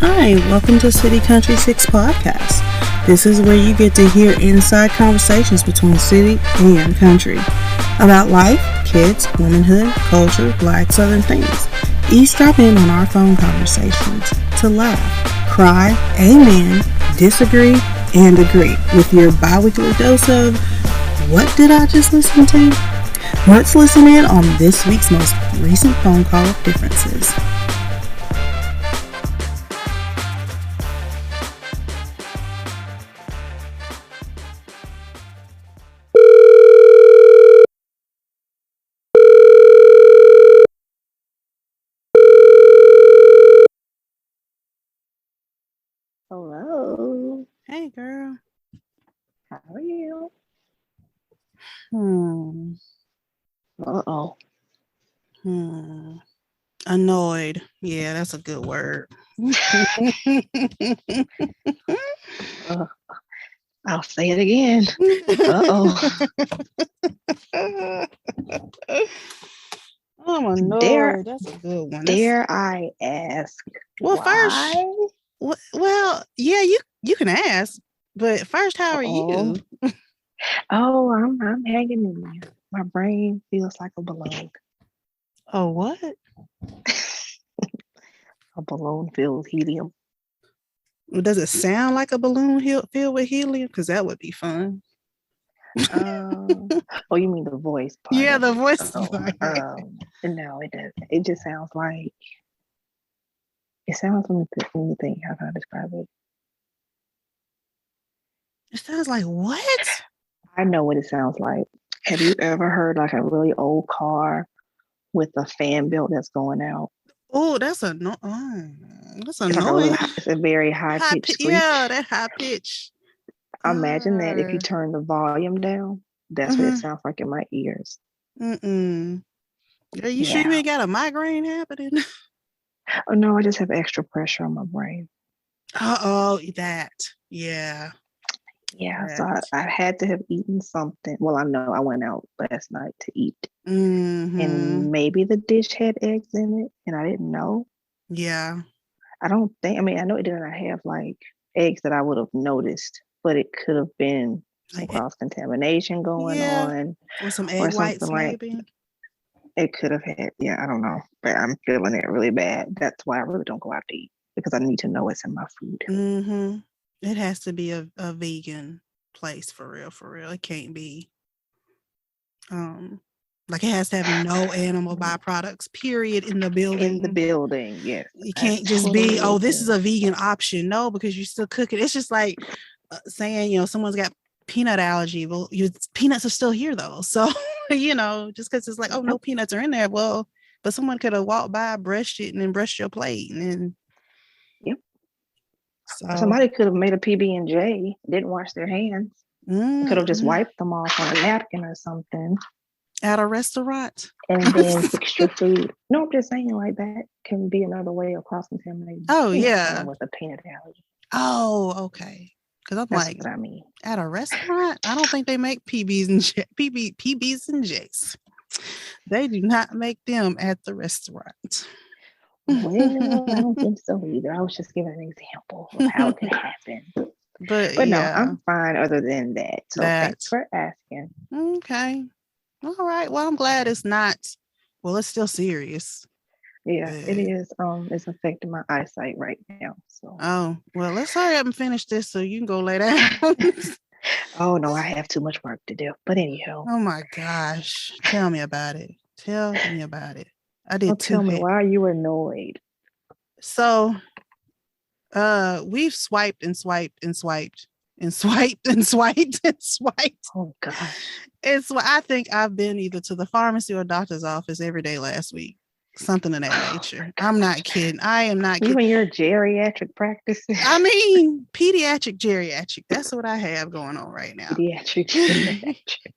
Hi, welcome to City Country 6 Podcast. This is where you get to hear inside conversations between city and country about life, kids, womanhood, culture, black southern things. Eavesdrop in on our phone conversations to laugh, cry, amen, disagree, and agree with your bi-weekly dose of what did I just listen to? Let's listen in on this week's most recent phone call of differences. Hello. Hey, girl. How are you? Uh-oh. Uh-oh. Annoyed. Yeah, that's a good word. I'll say it again. Uh-oh. I'm annoyed. That's a good one. Dare I ask well, why? Well, yeah, you can ask, but first, how are you? Oh, I'm hanging in there. My brain feels like a balloon. Oh, what? A balloon filled with helium. Does it sound like a balloon filled with helium? Because that would be fun. Oh, you mean the voice part? Yeah, the voice part. No, it doesn't. It just sounds like let me think how can I describe it? It sounds like what? I know what it sounds like. Have you ever heard like a really old car with a fan belt that's going out? Oh, that's annoying. It's a very high pitch screech. Yeah, that high pitch. Imagine that if you turn the volume down, that's what it sounds like in my ears. Are you sure you ain't got a migraine happening? Oh no, I just have extra pressure on my brain. Oh, that. Yeah. Yeah, so I had to have eaten something. Well, I know I went out last night to eat. And maybe the dish had eggs in it and I didn't know. Yeah. I know it didn't have like eggs that I would have noticed, but it could have been some cross-contamination going on. Or some egg whites, maybe. It could have had, I don't know. But I'm feeling it really bad. That's why I really don't go out to eat, because I need to know what's in my food. It has to be a vegan place for real. It can't be like it has to have no animal byproducts, period, in the building. Yes. You can't just be, this is a vegan option. No, because you still cook it. It's just like saying, someone's got peanut allergy. Well, your peanuts are still here though. So, just because it's like, no peanuts are in there. Well, but someone could have walked by, brushed it, and then brushed your plate. And then, so somebody could have made a PB&J, didn't wash their hands. Could have just wiped them off on a napkin or something. At a restaurant? And then fix your food. No, I'm just saying like that can be another way of cross-contaminating. Oh, yeah. With a peanut allergy. Oh, okay. Because That's what I mean. At a restaurant, I don't think they make PBs and J's. They do not make them at the restaurant. Well, I don't think so either. I was just giving an example of how it could happen. But no, I'm fine other than that. So thanks for asking. Okay. All right. Well, I'm glad it's not. Well, it's still serious. Yeah, it is. It's affecting my eyesight right now. So. Oh, well, let's hurry up and finish this so you can go lay down. Oh no, I have too much work to do. But anyhow. Oh my gosh. Tell me about it. I did tell me, why are you annoyed? So we've swiped and swiped and swiped and swiped and swiped and swiped. Oh gosh. I think I've been either to the pharmacy or doctor's office every day last week. Something of that nature. I'm not kidding. I am not kidding. You and your geriatric practices. I mean, pediatric geriatric. That's what I have going on right now. Pediatric geriatric.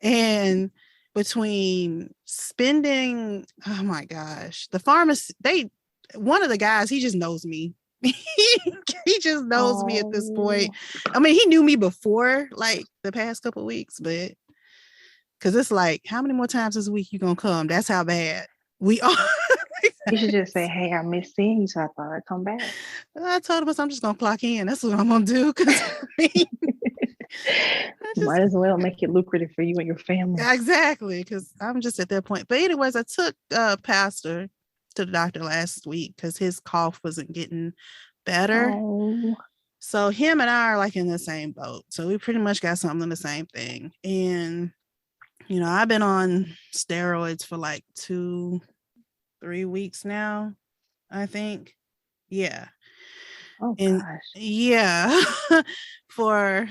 And between spending, oh my gosh, the pharmacy, one of the guys, he just knows me. He just knows me at this point. I mean, he knew me before, like the past couple of weeks, but because it's like, how many more times this week you gonna come? That's how bad we are. You should just say, "Hey, I missed seeing you, so I thought I'd come back." I told him I'm just gonna clock in. That's what I'm gonna do. Because I just Might as well make it lucrative for you and your family. exactly, because I'm just at that point. But anyways, I took Pastor to the doctor last week because his cough wasn't getting better. Oh, So him and I are like in the same boat. So we pretty much got something the same thing. And I've been on steroids for like 2-3 weeks now, I think. Yeah. oh And gosh. yeah, for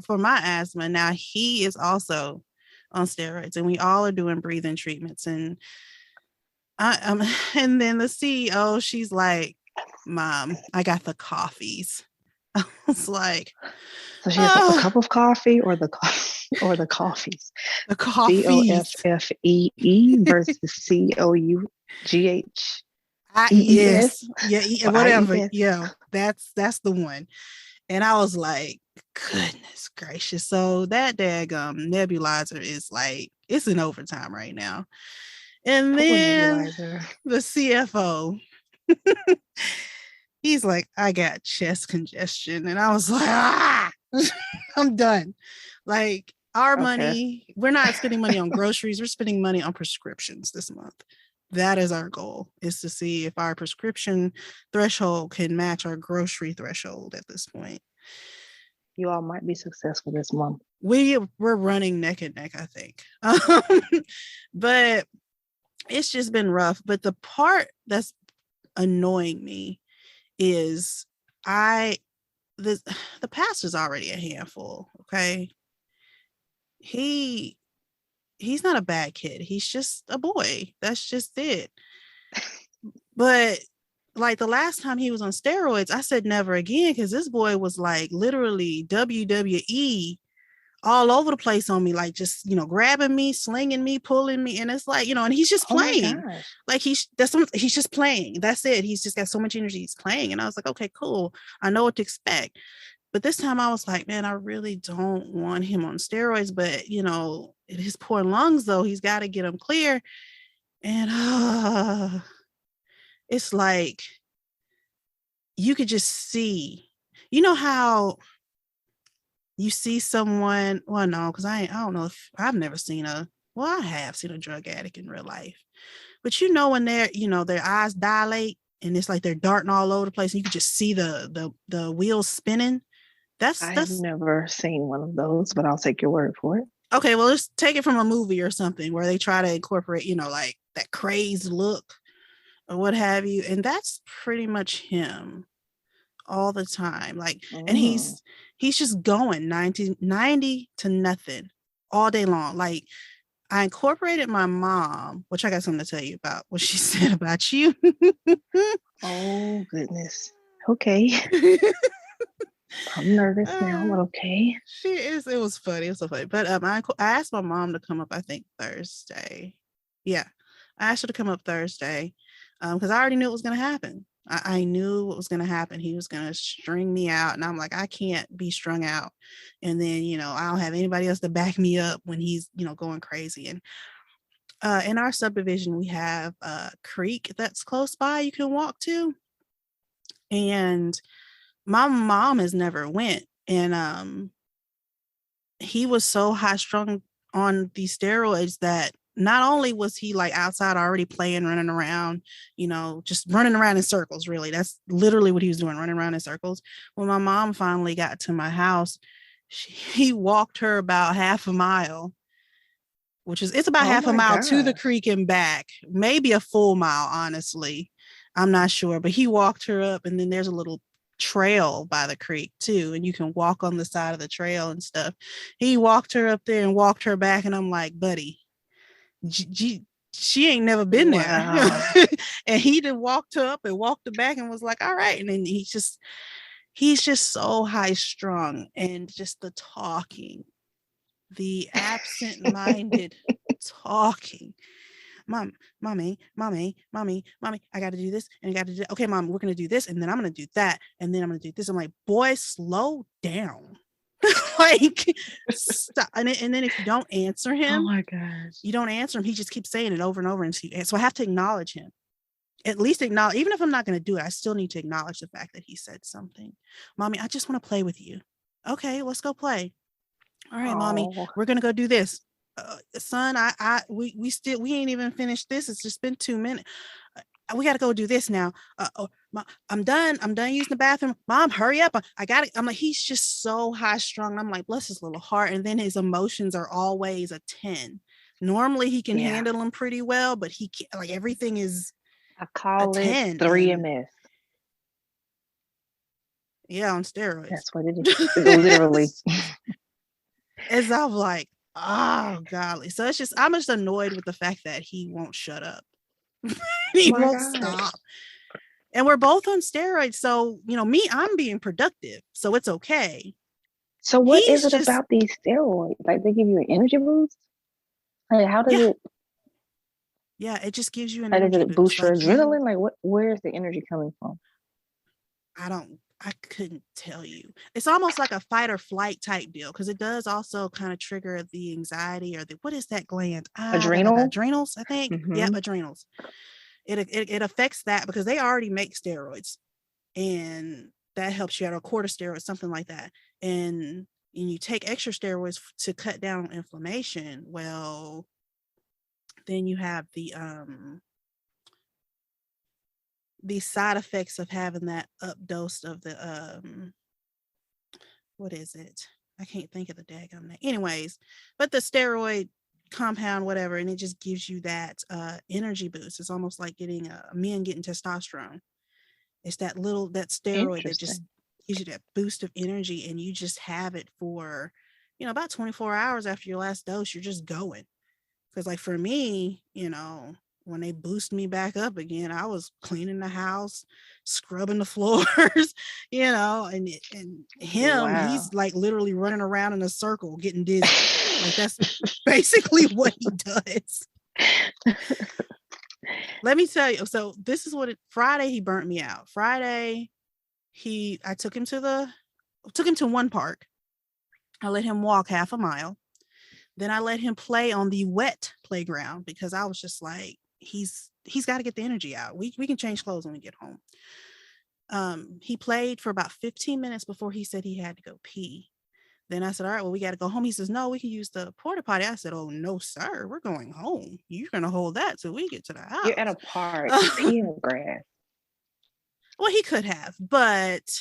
my asthma. Now he is also on steroids and we all are doing breathing treatments. And and then the CEO, she's like, Mom, I got the coffees. I was like, So she has a cup of coffee or the coffees. The coffees. COFFEE versus COUGH. Yes. Yeah, whatever. IES. Yeah, that's the one. And I was like, goodness gracious. So that daggum nebulizer is like, it's in overtime right now. And Poor then nebulizer. the CFO, he's like, I got chest congestion. And I was like, I'm done. Like, our money, we're not spending money on groceries, we're spending money on prescriptions this month. That is our goal, is to see if our prescription threshold can match our grocery threshold at this point. You all might be successful this month. We're running neck and neck, I think. But it's just been rough. But the part that's annoying me is the pastor's already a handful. Okay. He's not a bad kid. He's just a boy. That's just it. But like the last time he was on steroids, I said never again, because this boy was like literally WWE all over the place on me, like just grabbing me, slinging me, pulling me, and it's like and he's just playing. Like he's just playing. That's it. He's just got so much energy. He's playing, and I was like, okay, cool. I know what to expect. But this time I was like, man, I really don't want him on steroids. But his poor lungs, though, he's got to get them clear. And it's like you could just see, how you see someone. Well, no, because I don't know if I've never seen I have seen a drug addict in real life. But when they're, their eyes dilate and it's like they're darting all over the place and you can just see the wheels spinning. I've never seen one of those, but I'll take your word for it. Okay, well, let's take it from a movie or something where they try to incorporate, like that crazed look or what have you. And that's pretty much him all the time. Like, and he's just going 90 to nothing all day long. Like, I incorporated my mom, which I got something to tell you about what she said about you. Oh, goodness. Okay. I'm nervous now, but okay. She is. It was funny. It was so funny. But I asked my mom to come up, I think Thursday. Yeah. I asked her to come up Thursday because I already knew it was going to happen. I knew what was going to happen. He was going to string me out. And I'm like, I can't be strung out. And then, I don't have anybody else to back me up when he's, going crazy. And in our subdivision, we have a creek that's close by you can walk to. And my mom has never went. And he was so high strung on these steroids that not only was he like outside already playing, running around, just running around in circles, really. That's literally what he was doing, running around in circles. When my mom finally got to my house, he walked her about half a mile, which is, it's about half a mile to the creek and back, maybe a full mile, honestly. I'm not sure, but he walked her up, and then there's a little trail by the creek too, and you can walk on the side of the trail and stuff. He walked her up there and walked her back, and I'm like, buddy, she ain't never been there. And he just walked her up and walked her back and was like, all right. And then he's just so high strung, and just the talking, the absent-minded talking. Mommy, I got to do this, and I got to do. Okay, Mom, we're gonna do this, and then I'm gonna do that, and then I'm gonna do this. I'm like, boy, slow down. Like, stop. And then if you don't answer him, oh my gosh, you don't answer him. He just keeps saying it over and over, and so I have to acknowledge him. at least acknowledge, even if I'm not going to do it, I still need to acknowledge the fact that he said something. Mommy, I just want to play with you. Okay, let's go play. All right, mommy, we're going to go do this. Son, we ain't even finished this. It's just been 2 minutes. We got to go do this now. I'm done using the bathroom. Mom, hurry up. I got it. I'm like, he's just so high strung. I'm like, bless his little heart. And then his emotions are always a 10. Normally he can handle them pretty well, but he can't, like, everything is I call it 3MS. Yeah, on steroids. That's what it is. Literally. As I'm like, oh golly. So it's just, I'm just annoyed with the fact that he won't shut up. He won't stop. And we're both on steroids. So, I'm being productive. So it's okay. So what is it about these steroids? Like, they give you an energy boost? Like, how does it? Yeah, it just gives you an energy boost. Does it boost your adrenaline? Like, where is the energy coming from? I couldn't tell you. It's almost like a fight or flight type deal, because it does also kind of trigger the anxiety or what is that gland? Adrenals, I think. Mm-hmm. Yep, adrenals. It affects that because they already make steroids, and that helps you out, or corticosteroids, something like that. And you take extra steroids to cut down on inflammation. Well, then you have the side effects of having that up dose of the what is it? I can't think of the daggum name. Anyways, but the steroid compound, whatever, and it just gives you that energy boost. It's almost like men getting testosterone. It's that steroid that just gives you that boost of energy, and you just have it for, about 24 hours after your last dose. You're just going. Because, like, for me, when they boost me back up again, I was cleaning the house, scrubbing the floors, and him, he's like literally running around in a circle, getting dizzy. Like, that's basically what he does. Let me tell you. So this is Friday, he burnt me out. Friday, I took him to one park. I let him walk half a mile. Then I let him play on the wet playground, because I was just like, he's got to get the energy out. We can change clothes when we get home. He played for about 15 minutes before he said he had to go pee. Then I said, all right, well, we got to go home. He says, no, we can use the porta potty. I said, oh, no, sir, we're going home. You're going to hold that till we get to the house. You're at a park. Pee in the grass. Well, he could have, but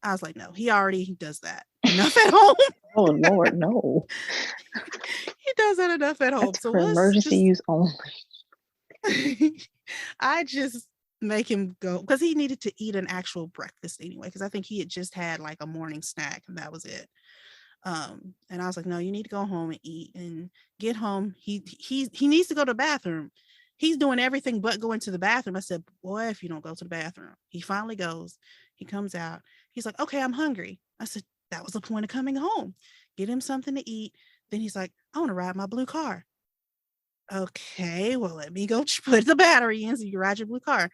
I was like, no, he already does that enough at home. Oh, Lord, no. He does that enough at home. That's so for emergency use only. I just make him go, because he needed to eat an actual breakfast anyway, because I think he had just had like a morning snack, and that was it. And I was like, no, you need to go home and eat and get home. He needs to go to the bathroom. He's doing everything but going to the bathroom. I said, boy, if you don't go to the bathroom. He finally goes. He comes out. He's like, okay, I'm hungry. I said, that was the point of coming home. Get him something to eat. Then he's like, I want to ride my blue car. Okay, well, let me go put the battery in so you can ride your blue car.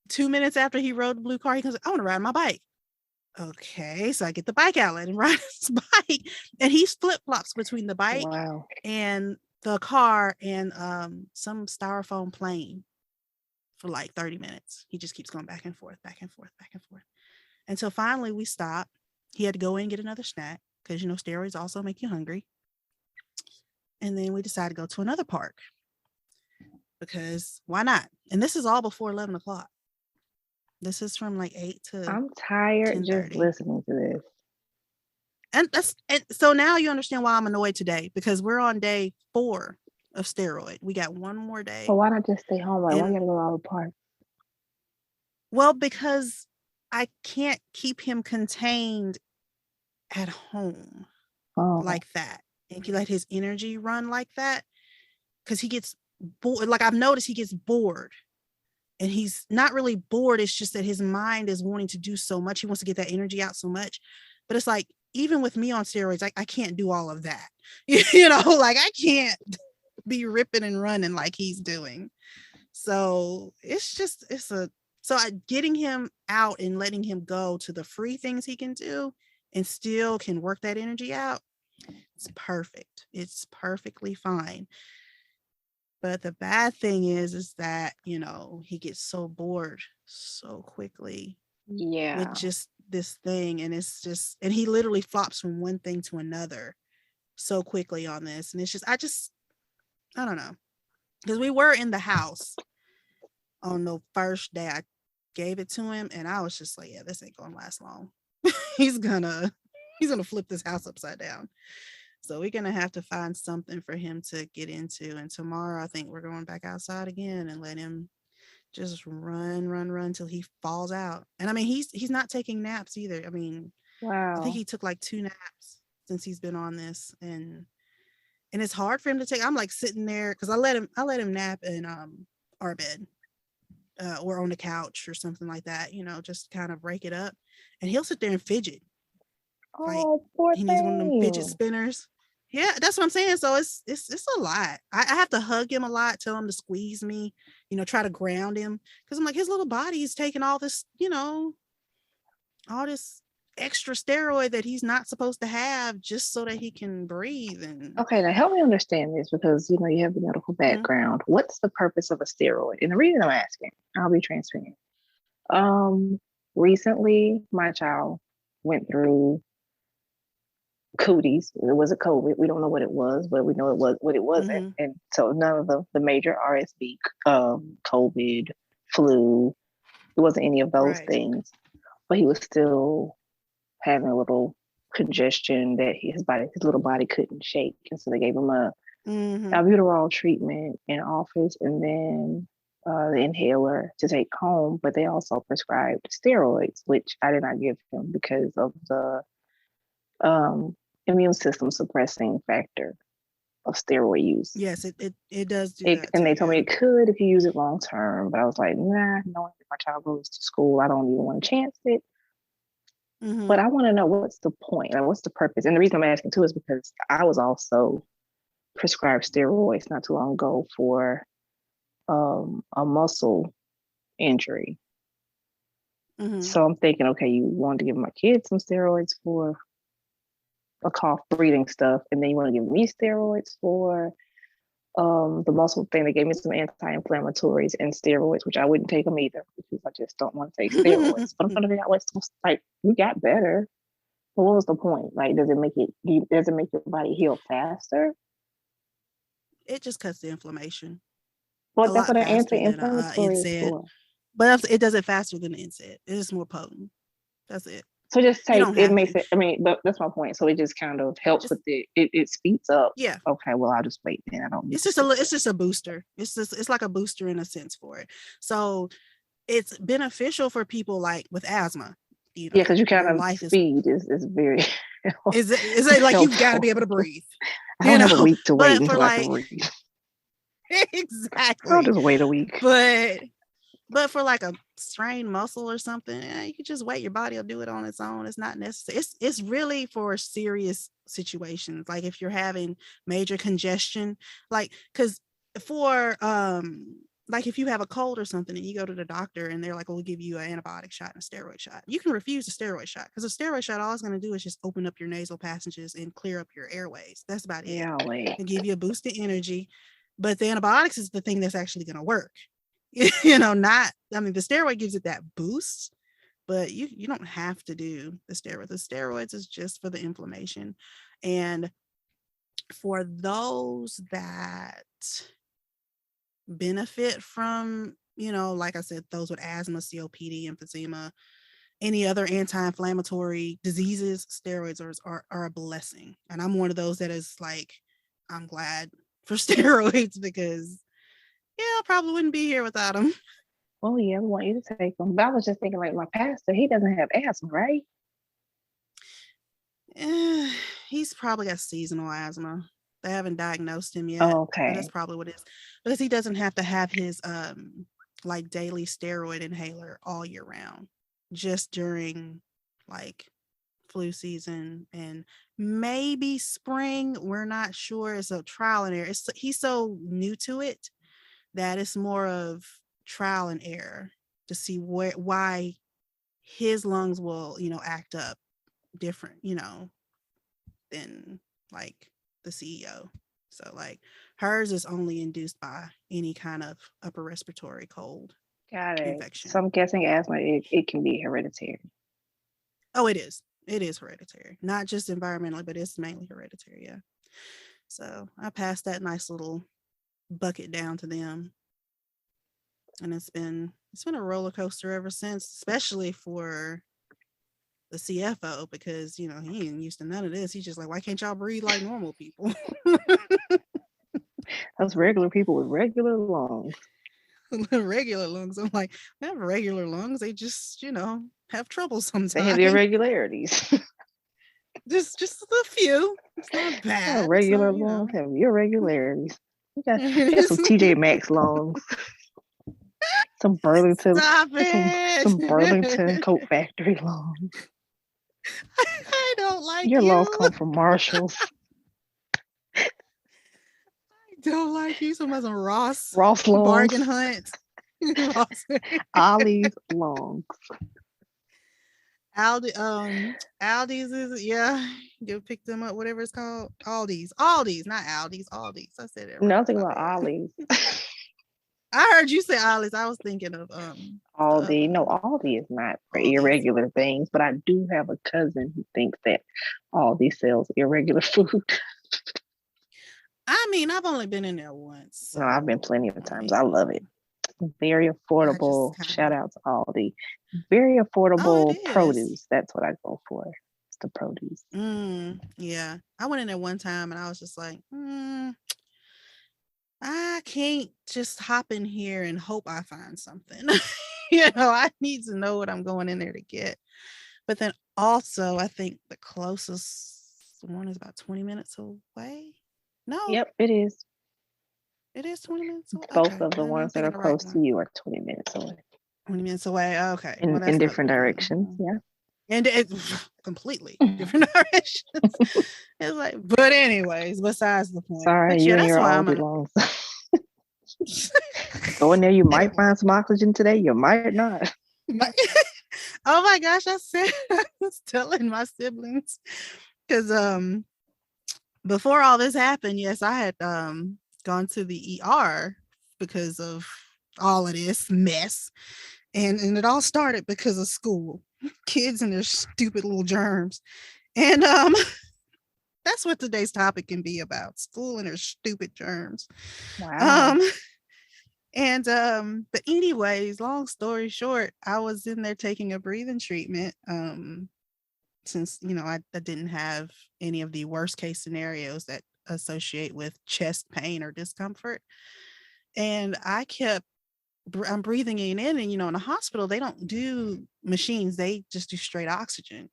2 minutes after he rode the blue car, he goes, I want to ride my bike. Okay, so I get the bike outlet and ride his bike, and he flip-flops between the bike and the car and some styrofoam plane for like 30 minutes. He just keeps going back and forth, back and forth, back and forth, until finally we stop. He had to go in and get another snack, because steroids also make you hungry. And then we decided to go to another park, because why not? And this is all before 11 o'clock. This is from like 8 to I'm tired 10:30. Just listening to this. And so now you understand why I'm annoyed today, because we're on day 4 of steroid. We got one more day. Well, why not just stay home? Like, why you gotta go to all the parks? Well, because I can't keep him contained at home like that, and you let his energy run like that, because he gets bored. Like, I've noticed he gets bored. And he's not really bored. It's just that his mind is wanting to do so much. He wants to get that energy out so much. But it's like, even with me on steroids, I can't do all of that. Like, I can't be ripping and running like he's doing. So getting him out and letting him go to the free things he can do and still can work that energy out. It's perfect. It's perfectly fine. But the bad thing is that, you know, he gets so bored so quickly with Yeah. just this thing. And it's just, and he literally flops from one thing to another so quickly on this. And it's just, I don't know. Because we were in the house on the first day I gave it to him. And I was just like, yeah, this ain't going to last long. he's gonna flip this house upside down. So we're gonna have to find something for him to get into. And tomorrow I think we're going back outside again and let him just run till he falls out. And I mean he's not taking naps either. I mean, I think Wow. he took like 2 naps since he's been on this, and it's hard for him to take. I'm like sitting there because I let him nap in our bed. Or on the couch or something like that, you know, just kind of break it up. And he'll sit there and fidget. Like Oh, poor he needs one of them fidget thing. spinners. Yeah, that's what I'm saying. So it's a lot. I have to hug him a lot, tell him to squeeze me, you know, try to ground him. Because I'm like, his little body is taking all this, you know, all this extra steroid that he's not supposed to have just so that he can breathe. And Okay, now help me understand this because you know you have the medical Mhm. background. What's the purpose of a steroid? And the reason I'm asking, I'll be transparent. Um, Recently my child went through cooties. It was a COVID. We don't know what it was, but we know it was what it wasn't. Mhm. And so none of the major RSV, COVID, flu, it wasn't any of those Right. things. But he was still having a little congestion that his little body couldn't shake. And so they gave him a Mhm. albuterol treatment in office and then the inhaler to take home. But they also prescribed steroids, which I did not give him because of the um, immune system suppressing factor of steroid use. Yes, it does do that And too. they told me Yeah. it could if you use it long term, but I was like, nah, knowing that my child goes to school, I don't even want to chance it. But Mhm. I want to know what's the point, like what's the purpose. And the reason I'm asking too is because I was also prescribed steroids not too long ago for a muscle injury. Mhm. So I'm thinking, okay, you wanted to give my kids some steroids for a cough breathing stuff, and then you want to give me steroids for the muscle thing. They gave me some anti-inflammatories and steroids, which I wouldn't take them either because I just don't want to take steroids. But I'm trying to figure out what's like. We got better, but what was the point? Like, does it make your body heal faster? It just cuts the inflammation Well, a that's lot what an faster than a anti-inflammatory is NSAID. for. But it does it faster than the NSAID. It is more potent. That's it. So just You take don't it have makes to. it. I mean, that's my point. So it just kind of helps It's with it speeds up. yeah. Okay, well I'll just wait then. I don't need to sit It's there. just a booster. It's like a booster in a sense for it. So it's beneficial for people like with asthma. You Yeah, know, because you kind your of life speed is very is it like you've got to be helpful. able to breathe. I You don't have a know, week to wait but for until I can like breathe. I'll exactly, just wait a week. but for like a strained muscle or something, you can just wait. Your body will do it on its own. It's not necessary. It's really for serious situations, like if you're having major congestion, like because for like if you have a cold or something and you go to the doctor and they're like, "We'll give you an antibiotic shot and a steroid shot." You can refuse the steroid shot because a steroid shot all it's going to do is just open up your nasal passages and clear up your airways. That's about it. Yeah, wait. And give you a boost of energy. But the antibiotics is the thing that's actually going to work. You know, not, I mean, the steroid gives it that boost, but you don't have to do the steroid. The steroids is just for the inflammation. And for those that benefit from, you know, like I said, those with asthma, COPD, emphysema, any other anti-inflammatory diseases, steroids are a blessing. And I'm one of those that is like, I'm glad for steroids because yeah, I probably wouldn't be here without them. Oh yeah, we want you to take them. But I was just thinking, like my pastor, he doesn't have asthma, right? He's probably got seasonal asthma. They haven't diagnosed him yet, but that's Okay. probably what it is. Because he doesn't have to have his like daily steroid inhaler all year round. Just during like flu season and maybe spring. We're not sure. It's a trial and error. He's so new to it that it's more of trial and error to see why his lungs will, you know, act up different, you know, than like the CEO. So like hers is only induced by any kind of upper respiratory cold Got it. So infection. I'm guessing asthma, it can be hereditary. Oh, it is. It is hereditary, not just environmentally, but it's mainly hereditary. Yeah. So I passed that nice little bucket down to them, and it's been a roller coaster ever since, especially for the CFO, because he ain't used to none of this. He's just like, why can't y'all breathe like normal people? Those regular people with regular lungs. Regular lungs. I'm like, they have regular lungs. They just, have trouble They have sometimes. irregularities. Just a few. It's not bad. It's Regular not, lungs have irregularities. You got some TJ Maxx lungs. Some Burlington, Stop some it. Burlington Coat Factory lungs. I don't like Your you. lungs come from Marshalls. I don't like you. Some Ross Ross lungs. Bargain Hunt. Ollie's lungs. Aldi's is, yeah. You pick them up, whatever it's called. Aldi's, not Aldi's. I said it right. Nothing about Ollie's. I heard you say Ollie's. I was thinking of Aldi. No, Aldi is not for irregular things, but I do have a cousin who thinks that Aldi sells irregular food. I mean, I've only been in there once. No, I've been plenty of times. I love it. Very affordable. Shout out to Aldi. Very affordable produce. That's what I go for. It's the produce. Yeah. I went in there one time and I was just like, I can't just hop in here and hope I find something. I need to know what I'm going in there to get. But then also, I think the closest one is about 20 minutes away. No. Yep, it is. It is 20 minutes away. Both of the ones that are close to you are 20 minutes away. 20 minutes away. Okay. In different directions. Yeah. And it's completely different directions. It's like, but anyways, besides the point. Sorry, but you and your Aldi lungs. Go in there, you might find some oxygen today, you might not. Oh my gosh, I was telling my siblings, because before all this happened, yes, I had gone to the ER because of all of this mess. And it all started because of school. Kids and their stupid little germs. And that's what today's topic can be about. School and their stupid germs. Wow. But anyways, long story short, I was in there taking a breathing treatment. Since I didn't have any of the worst case scenarios that associate with chest pain or discomfort. And I'm breathing in, and in a hospital, they don't do machines. They just do straight oxygen.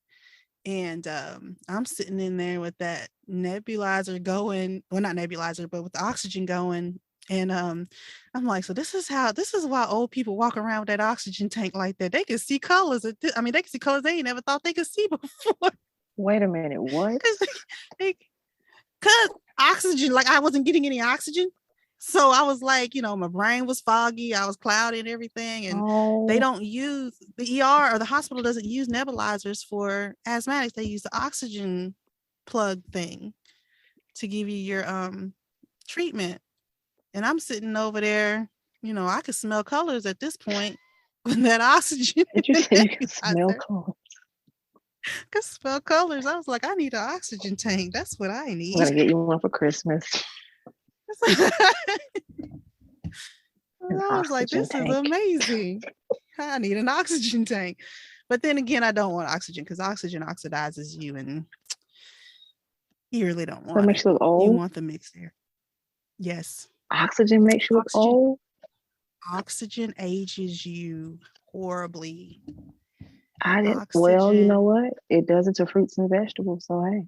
And I'm sitting in there with that nebulizer going, well, not nebulizer, but with the oxygen going. And I'm like, so this is why old people walk around with that oxygen tank like that. They can see colors. They can see colors they never thought they could see before. Wait a minute, what? Because oxygen, like I wasn't getting any oxygen. So I was like, my brain was foggy. I was cloudy and everything. And they don't use the ER, or the hospital doesn't use nebulizers for asthmatics. They use the oxygen plug thing to give you your treatment. And I'm sitting over there, I could smell colors at this point with that oxygen. Did you say you can smell colors? I could smell colors. I was like, I need an oxygen tank. That's what I need. I'm gonna get you one for Christmas. I was like, this is amazing. I need an oxygen tank. But then again, I don't want oxygen because oxygen oxidizes you, and you really don't want it. Makes you look old. You want the mix there. Yes. Oxygen makes you look old. Oxygen ages you horribly. Well, you know what? It does it to fruits and vegetables. So hey.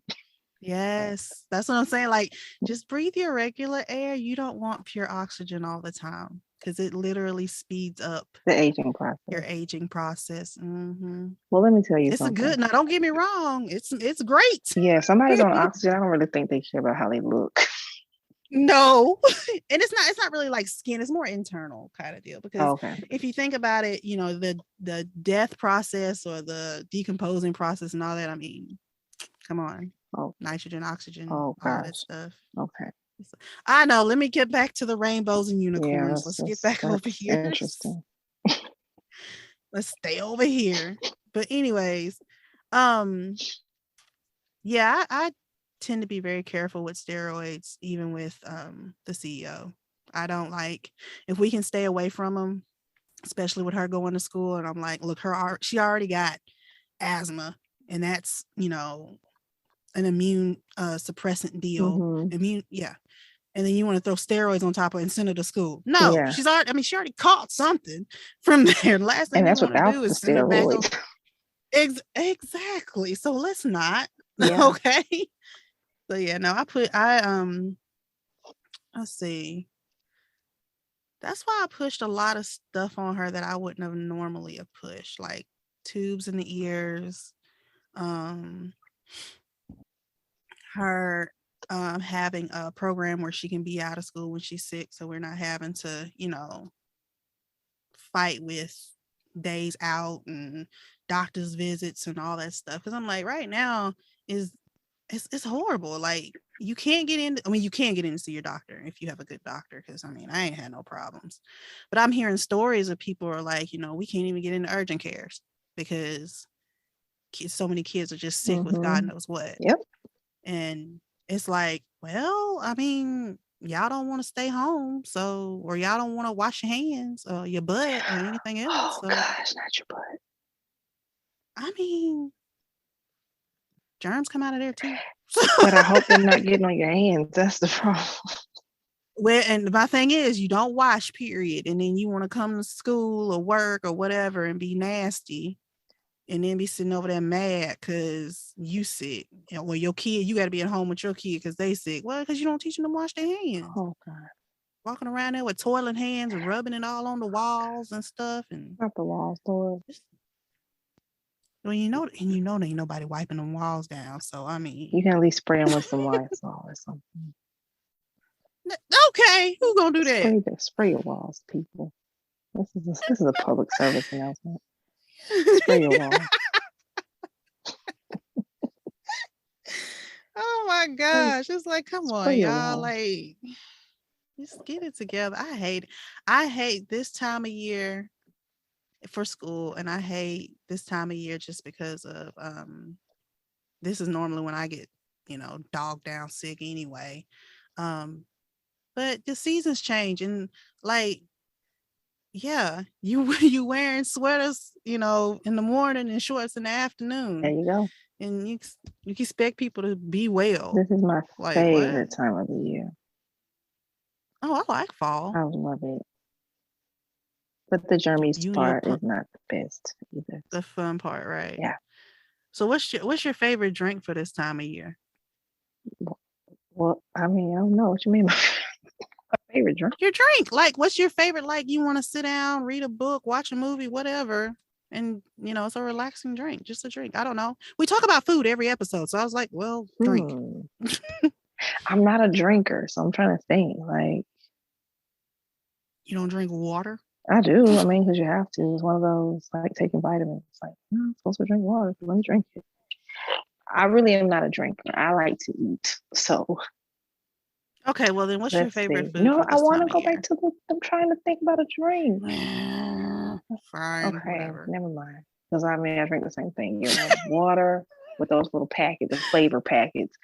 Yes, that's what I'm saying. Like, just breathe your regular air. You don't want pure oxygen all the time because it literally speeds up the aging process. Your aging process. Mm-hmm. Well, let me tell you, it's something. Now, don't get me wrong. It's great. Yeah, if somebody's on oxygen, I don't really think they care about how they look. No, and it's not really like skin. It's more internal kind of deal because if you think about it, the death process or the decomposing process and all that. I mean, come on. Oh, nitrogen, oxygen, all that stuff. Okay. I know. Let me get back to the rainbows and Yeah, unicorns. Let's get back over that's here. interesting. Let's stay over here. But anyways, um, yeah, I tend to be very careful with steroids, even with the CEO. I don't like if we can stay away from them, especially with her going to school. And I'm like, look, she already got asthma, and that's an immune suppressant deal. Mm-hmm. Yeah. And then you want to throw steroids on top of it and send her to school. No, Yeah, she already caught something from there. The last thing and you that's want to without do the is send her back on. steroids. Exactly. So let's not. Yeah. Okay. So yeah, no, let's see. That's why I pushed a lot of stuff on her that I wouldn't have normally have pushed, like tubes in the ears, um, her having a program where she can be out of school when she's sick, so we're not having to, fight with days out and doctor's visits and all that stuff. Because I'm like, right now is it's horrible. Like you can't get in. I mean, you can get in to see your doctor if you have a good doctor. Because I mean, I ain't had no problems, but I'm hearing stories of people are like, we can't even get into urgent cares because so many kids are just sick with God Mm-hmm. knows what. Yep. And it's like, well, I mean, y'all don't want to stay home, so or y'all don't want to wash your hands or your butt or anything else. Oh So gosh, not your butt. I mean, germs come out of there too. But I hope they're not getting on your hands. That's the problem. Well, and my thing is, you don't wash, period, and then you want to come to school or work or whatever and be nasty, and then be sitting over there mad because you sick. Well, your kid, you got to be at home with your kid because they sick. Well, because you don't teach them to wash their hands. Oh God. Walking around there with toilet hands and rubbing it all on the walls and stuff, and Not the walls, Lord. well, there ain't nobody wiping them walls down. So I mean, You can at least spray them with some Lysol or something. okay, who gonna do that? Spray your walls, people. This is a public service announcement. Spray your walls. Oh my gosh, it's like, come on, Spray your y'all, walls. like, just get it together. I hate this time of year for school, and I hate this time of year just because of this is normally when I get dogged down sick anyway. Um, but the seasons change, and like, yeah, you wearing sweaters, in the morning and shorts in the There afternoon, you go. and you expect people to be well. This is my Like what? favorite time of the year. Oh, I like fall. I love it. But the Jeremy's You and your part is not the best either. the fun part, right? Yeah. So what's your favorite drink for this time of year? Well, I mean, I don't know what you mean by my favorite drink. Your drink, like, what's your favorite? Like, you want to sit down, read a book, watch a movie, whatever, and it's a relaxing drink, just a drink. I don't know. We talk about food every episode, so I was like, well, drink. I'm not a drinker, so I'm trying to think. Like, You don't drink water? I do. I mean, because you have to. It's one of those like taking vitamins. It's like, I'm supposed to drink water. Let me drink it. I really am not a drinker. I like to eat. So Okay, well then, what's your let's see. favorite food No, for I this want time to of go back year? to I'm trying to think about a drink. Fine, Okay, whatever. never mind. Because I mean, I drink the same thing. Water with those little packets, the flavor packets.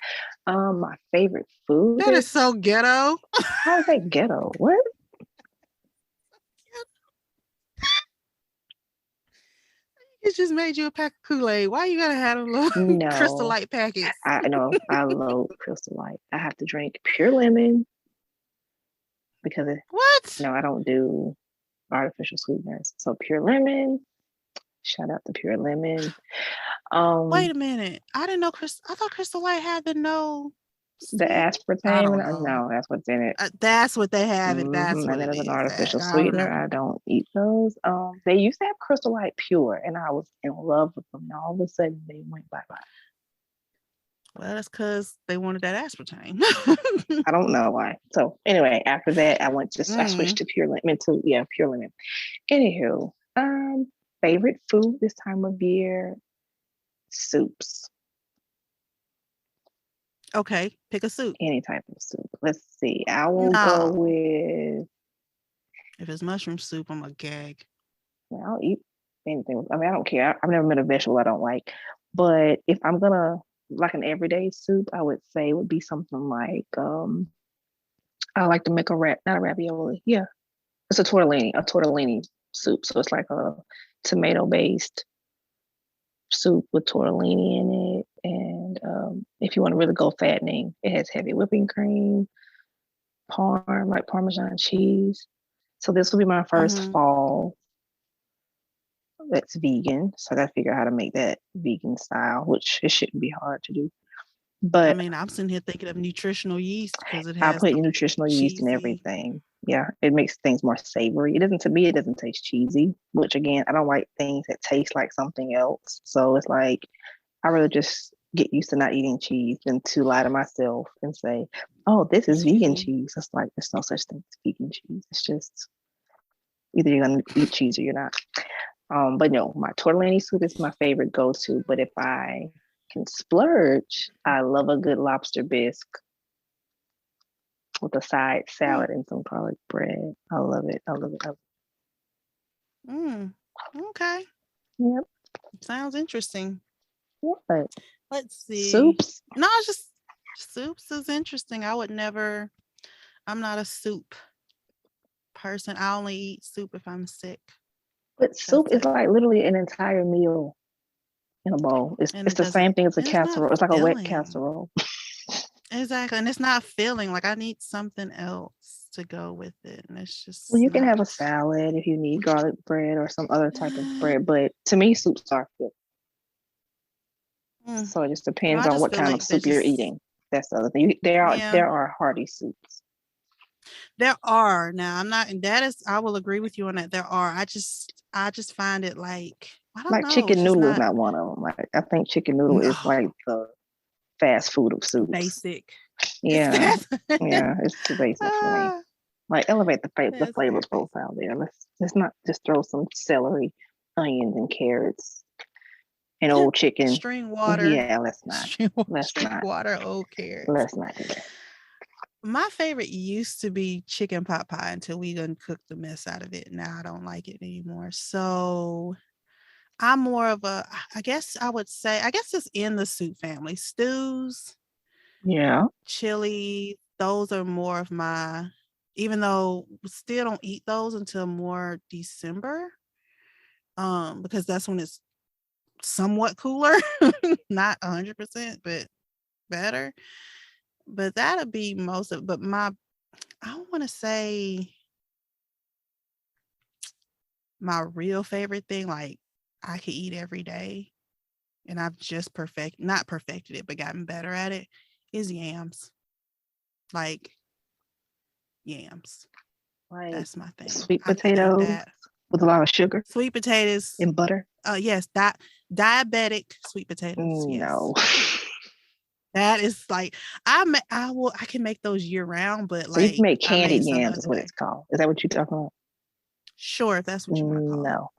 My favorite food That is is so ghetto. how is that ghetto? What? It just made you a pack of Kool-Aid. Why you gotta have a little Crystal No, Light packets? I know I love Crystal Light. I have to drink pure lemon because What? I don't do artificial sweeteners. So pure lemon. Shout out to pure lemon. Wait a minute. I didn't know I thought Crystal Light had the no The sweet. I aspartame. don't know. No, that's what's in it. That's what they have. It. That's And what then it as an is. artificial I don't sweetener, know. I don't eat those. They used to have Crystal Light Pure, and I was in love with them. And all of a sudden, they went bye bye. Well, that's because they wanted that aspartame. I don't know why. So anyway, after that, I switched to pure lemon pure lemon. Anywho, favorite food this time of year, soups. Okay, pick a soup. Any type of soup. Let's see. I will go No. with. If it's mushroom soup, I'm a gag. I'll eat anything. I mean, I don't care. I've never met a vegetable I don't like. But if I'm gonna like an everyday soup, I would say it would be something like I like to make not a ravioli. Yeah, it's a tortellini soup. So it's like a tomato based soup with tortellini in it. And if you want to really go fattening, it has heavy whipping cream, like Parmesan cheese. So this will be my first Mm-hmm. fall that's vegan. So I got to figure out how to make that vegan style, which it shouldn't be hard to do. I But mean, I'm sitting here thinking of nutritional yeast because it I has put the nutritional yeast in cheesy. everything. Yeah, it makes things more savory. It doesn't, to me, it doesn't taste cheesy, which again, I don't like things that taste like something else. So it's like, I rather just get used to not eating cheese than to lie to myself and say, oh, this is Excuse vegan me. cheese. It's like, there's no such thing as vegan cheese. It's just either you're going to eat cheese or you're not. But no, my tortellini soup is my favorite go-to. But if I can splurge, I love a good lobster bisque with a side Hmm. salad and some garlic bread. I love it. I love it. I love Mm. Okay. it. Yep. Sounds interesting. What? Let's see. Soups? No, it's just soups is interesting. I would never, I'm not a soup person. I only eat soup if I'm sick. But soup That's is it. like literally an entire meal in a bowl. And It's it the doesn't, same thing as a and it's not casserole. It's like a wet filling. casserole. Exactly. And it's not filling. Like I need something else to go with it. And it's Well, just you can not. have a salad if you need garlic bread or some other type of bread, but to me, soups are good. Mm. So it just Well, depends I on just what feel kind of like they're soup you're just, eating. That's the other thing. There are yeah, there are hearty soups. there are. Now I'm not, and that is, I will agree with you on that. There are. I just find it like, I don't Like know. It's chicken just noodle is not not one of them. Like I think chicken noodle is no, like the fast food of soups. basic. It's Yeah, fast. yeah, it's too basic for me. Ah, Like elevate the it's flavor very basic. profile there. Let's not just throw some celery, onions, and carrots and old chicken. String water. Yeah, let's not. Let's String not. water, old carrots. Let's not do that. My favorite used to be chicken pot pie until we done cooked the mess out of it. Now I don't like it anymore. So I'm more of a, I guess I would say, I guess it's in the soup family. Stews, Yeah. chili, those are more of my, even though we still don't eat those until more December. Because that's when it's somewhat cooler. Not 100%, but better. But that'll be most of, but I want to say my real favorite thing, like I could eat every day, and I've just not perfected it, but gotten better at it, is yams. Like yams. Like That's my thing. sweet I could eat potatoes that. with a lot of sugar Sweet potatoes. and butter. Yes, that diabetic sweet potatoes. Yes. No. That is like I can make those year round, but So you can like make I candied made some the yams is other what day. it's called. Is that what you're talking about? Sure, if that's what you want to call it. No.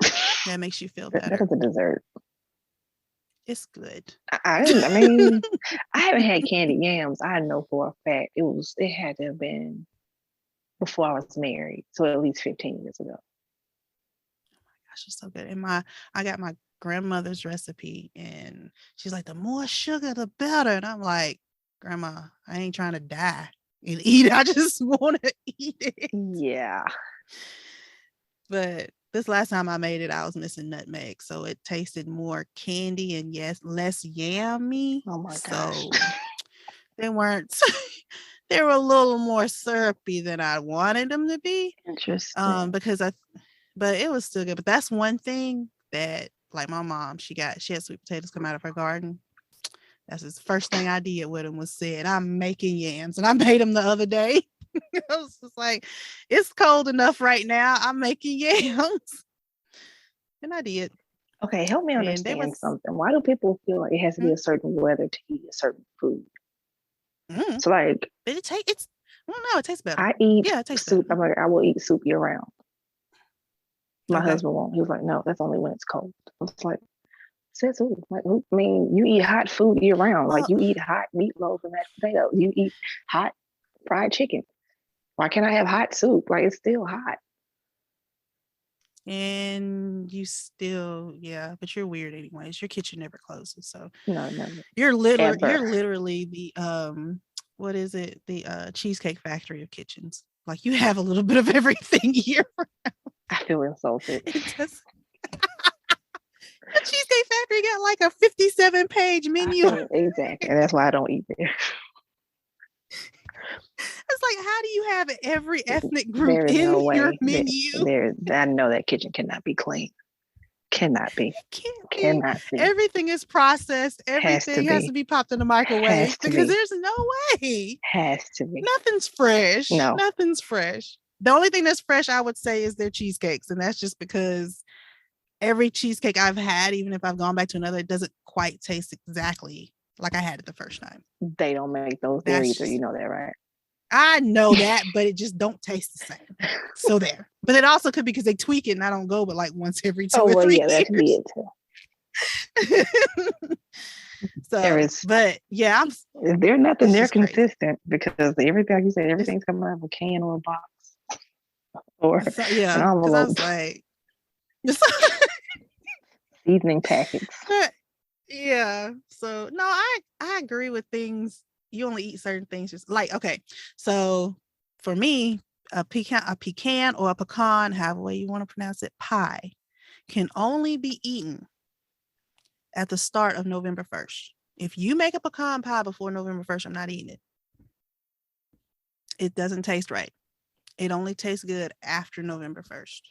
That makes you feel That better. is a dessert. It's good. I mean, I haven't had candied yams. I know for a fact it had to have been before I was married. So at least 15 years ago. Gosh, it's so good. And I got my grandmother's recipe, and she's like, the more sugar, the better. And I'm like, Grandma, I ain't trying to die and eat it. I just want to eat it. Yeah. But this last time I made it, I was missing nutmeg, so it tasted more candy and yes, less yummy. Oh my gosh. So they weren't. They were a little more syrupy than I wanted them to be. Interesting. Because but it was still good. But that's one thing that, like my mom, she had sweet potatoes come out of her garden. That's the first thing I did with them was said, I'm making yams. And I made them the other day. I was just like, it's cold enough right now. I'm making yams. And I did. Okay, help me And they understand was, something. Why do people feel like it has to be mm, a certain weather to eat a certain food? mm, So like but I don't know, it tastes better. I eat Yeah, it tastes better. soup. I'm like, I will eat soup year round. My Okay. husband won't. He was like, no, that's only when it's cold. I was like, says who? Like, I mean, you eat hot food year round. Like Well, you eat hot meatloaf and mashed potatoes. You eat hot fried chicken. Why can't I have hot soup? Like it's still hot. and you still, yeah, but you're weird anyways. Your kitchen never closes, so No, never, you're ever. literally the what is it? The cheesecake factory of kitchens. Like you have a little bit of everything here. I feel insulted. It does. The Cheesecake Factory got like a 57-page menu. Exactly, and that's why I don't eat there. It's like, how do you have every ethnic group There is in no your way. menu? I know that kitchen cannot be clean. Cannot be. It can't be. Cannot be. Everything is processed. Everything has to be popped in the microwave because there's no way. Has to be. Nothing's fresh. No. Nothing's fresh. The only thing that's fresh, I would say, is their cheesecakes. And that's just because every cheesecake I've had, even if I've gone back to another, it doesn't quite taste exactly like I had it the first time. They don't make those there either. You know that, right? I know that, but it just don't taste the same. So there. But it also could be because they tweak it and I don't go but like once every 2 or 3 years. That could be it too. So, but yeah, there's nothing there consistent because everything, like you said, everything's coming out of a can or a box or an envelope. Because I was like, seasoning packets. Yeah. So no, I agree with things. You only eat certain things. Just like, okay, so for me, a pecan or a pecan, however way you want to pronounce it, pie, can only be eaten at the start of November 1st. If you make a pecan pie before November 1st, I'm not eating it. It doesn't taste right. It only tastes good after November 1st.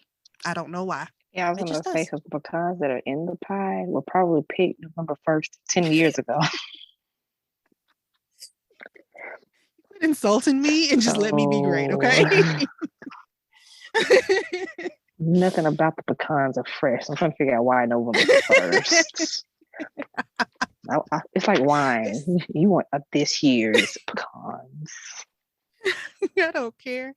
I don't know why. Yeah, I was going to say, because the pecans that are in the pie were probably picked November 1st, 10 years ago. Quit insulting me and just let me be great, okay? Nothing about the pecans are fresh. I'm trying to figure out why November 1st. It's like wine. You want this year's pecans. I don't care.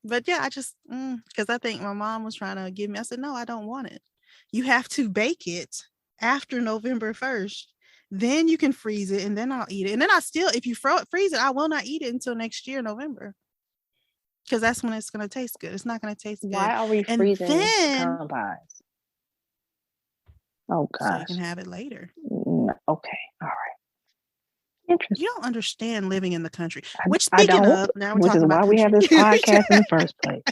But yeah, I just because I think my mom was trying to give me. I said, no, I don't want it. You have to bake it after November 1st. Then you can freeze it, and then I'll eat it. And then if you freeze it, I will not eat it until next year, November. Because that's when it's going to taste good. It's not going to taste good. Why are we freezing pecan pies? Oh, gosh. So you can have it later. Okay. All right. Interesting. You don't understand living in the country. Which, speaking of, now we're talking about why we have this podcast in the first place.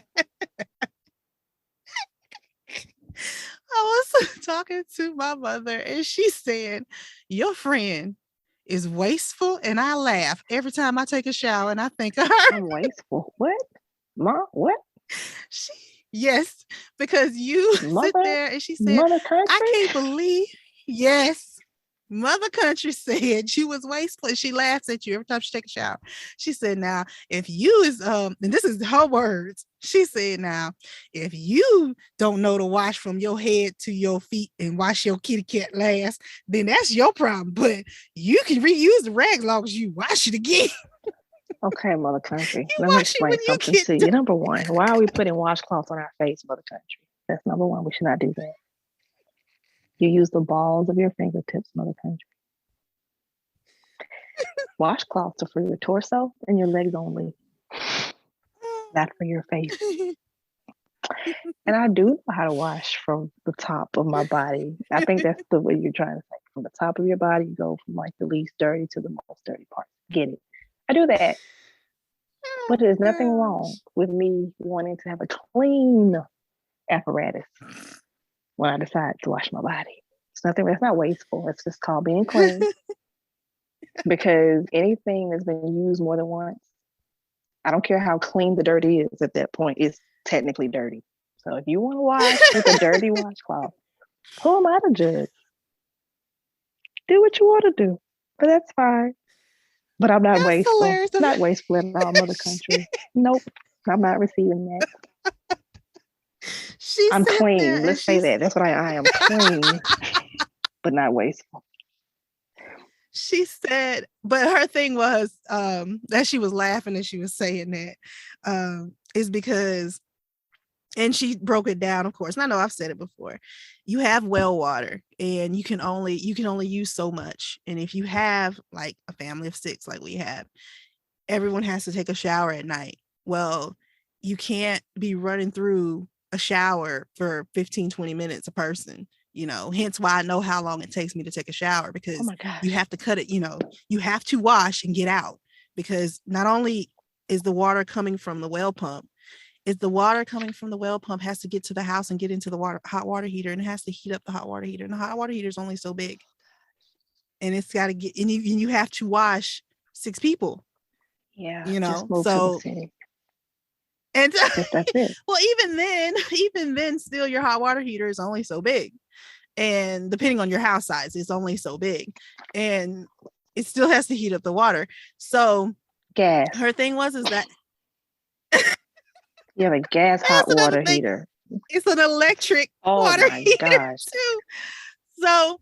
I was talking to my mother and she said, your friend is wasteful, and I laugh every time I take a shower and I think of her. I'm wasteful. What? Mom, what? Yes, because you sit there and she said, I can't believe, yes. Mother Country said you was wasteful. She laughs at you every time she takes a shower. She said, now, if you is, and this is her words. She said, now, if you don't know to wash from your head to your feet and wash your kitty cat last, then that's your problem. But you can reuse the rag as long as you wash it again. Okay, Mother Country. Let me explain something to you. Number one, why are we putting washcloths on our face, Mother Country? That's number one. We should not do that. You use the balls of your fingertips, Mother Country. Washcloths are for your torso and your legs only, not for your face. And I do know how to wash from the top of my body. I think that's the way you're trying to say. From the top of your body, you go from like the least dirty to the most dirty part. Get it? I do that. But there's nothing wrong with me wanting to have a clean apparatus when I decide to wash my body. It's nothing, that's not wasteful. It's just called being clean. Because anything that's been used more than once, I don't care how clean the dirt is at that point, it's technically dirty. So if you want to wash with a dirty washcloth, who am I to judge? Do what you want to do. But that's fine. But I'm not wasteful. Hilarious. Not wasteful at all, Mother Country. Nope. I'm not receiving that. I'm clean. Let's say that. That's what I am. Clean, but not wasteful. She said, but her thing was that she was laughing and she was saying that is because And she broke it down, of course. And I know I've said it before. You have well water and you can only use so much. And if you have like a family of 6 like we have, everyone has to take a shower at night. Well, you can't be running through a shower for 15-20 minutes a person, hence why I know how long it takes me to take a shower, because you have to cut it, you have to wash and get out, because not only is the water coming from the well pump, is the water coming from the well pump has to get to the house and get into the hot water heater, and it has to heat up the hot water heater, and the hot water heater is only so big, and it's got to get, and you have to wash 6 people. Yeah, just move to the city. And that's it. Well, even then, still your hot water heater is only so big, and depending on your house size, it's only so big, and it still has to heat up the water. So, gas. Her thing was that you have a gas hot water heater. It's an electric water heater too. So,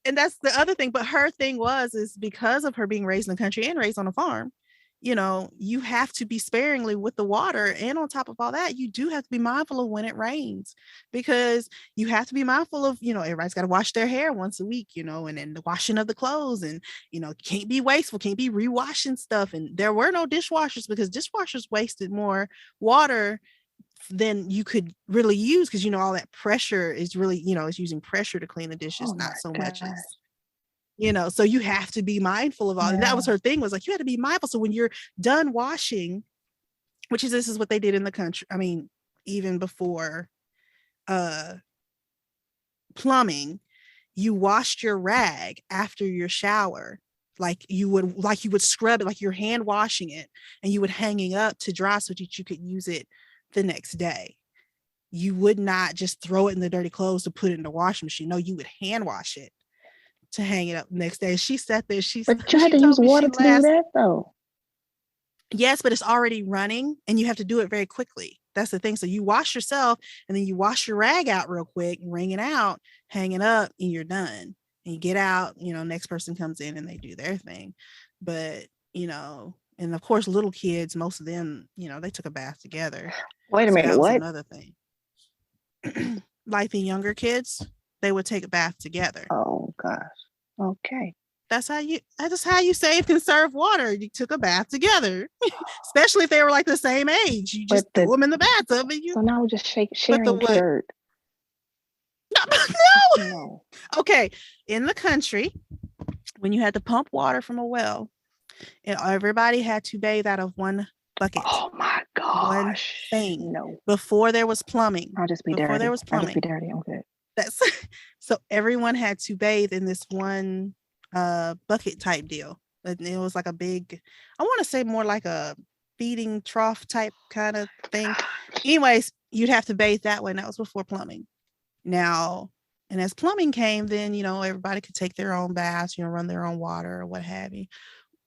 and that's the other thing. But her thing is because of her being raised in the country and raised on a farm, you have to be sparingly with the water. And on top of all that, you do have to be mindful of when it rains, because you have to be mindful of, everybody's got to wash their hair once a week, and then the washing of the clothes, and, can't be wasteful, can't be rewashing stuff. And there were no dishwashers because dishwashers wasted more water than you could really use, because all that pressure is really, it's using pressure to clean the dishes, not so much as so you have to be mindful of all. And that was her thing, was like, you had to be mindful. So when you're done washing, this is what they did in the country. I mean, even before plumbing, you washed your rag after your shower. Like you would scrub it, like you're hand washing it, and you would hang it up to dry so that you could use it the next day. You would not just throw it in the dirty clothes to put it in the washing machine. No, you would hand wash it to hang it up next day. She sat there. But you had to use water to do that, though. Yes, but it's already running, and you have to do it very quickly. That's the thing. So you wash yourself, and then you wash your rag out real quick, wring it out, hang it up, and you're done. And you get out. Next person comes in and they do their thing. But and of course, little kids, most of them, they took a bath together. Wait a minute, that was what? Another thing. Like the younger kids, they would take a bath together. Oh gosh. Okay. That's how you save conserve water. You took a bath together, especially if they were like the same age. You just threw them in the bathtub, and you. So now we're just sharing dirt. No. Okay, in the country, when you had to pump water from a well, and everybody had to bathe out of one bucket. Oh my gosh! One thing. No. Before there was plumbing. I'll just be before dirty. There was plumbing. I'll just be dirty. I'm good. That's so everyone had to bathe in this one bucket type deal. And it was like a big, I want to say more like a feeding trough type kind of thing. Anyways, you'd have to bathe that way. And that was before plumbing. Now, and as plumbing came, then everybody could take their own baths, run their own water or what have you,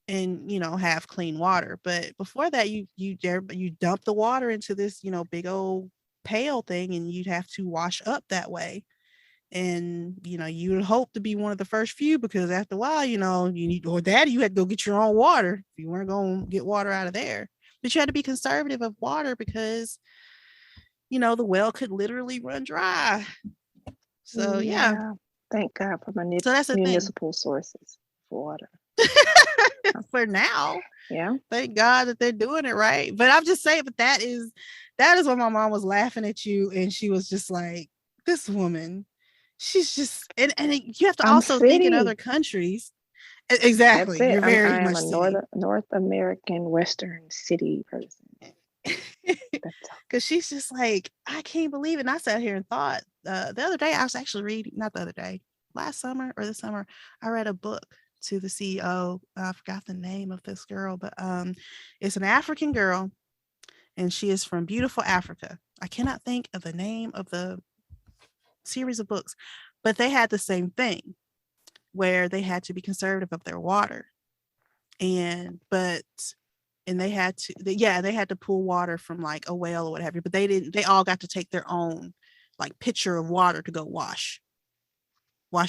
and have clean water. But before that, you dump the water into this big old pail thing, and you'd have to wash up that way. And you would hope to be one of the first few, because after a while, you need, or daddy, you had to go get your own water if you weren't going to get water out of there. But you had to be conservative of water, because the well could literally run dry. So yeah. Thank God for municipal sources for water. For now. Yeah. Thank God that they're doing it right. But I'm just saying, but that is when my mom was laughing at you, and she was just like, this woman, she's just, and you have to also think in other countries. Exactly. That's it. You're very I am much a North American Western city person. Because she's just like, I can't believe it. And I sat here and thought, the other day, I was actually reading, not the other day, last summer or this summer, I read a book to the CEO. I forgot the name of this girl, but it's an African girl, and she is from beautiful Africa. I cannot think of the name of the series of books, but they had the same thing where they had to be conservative of their water, and they had to pull water from like a well or whatever, but they all got to take their own like pitcher of water to go wash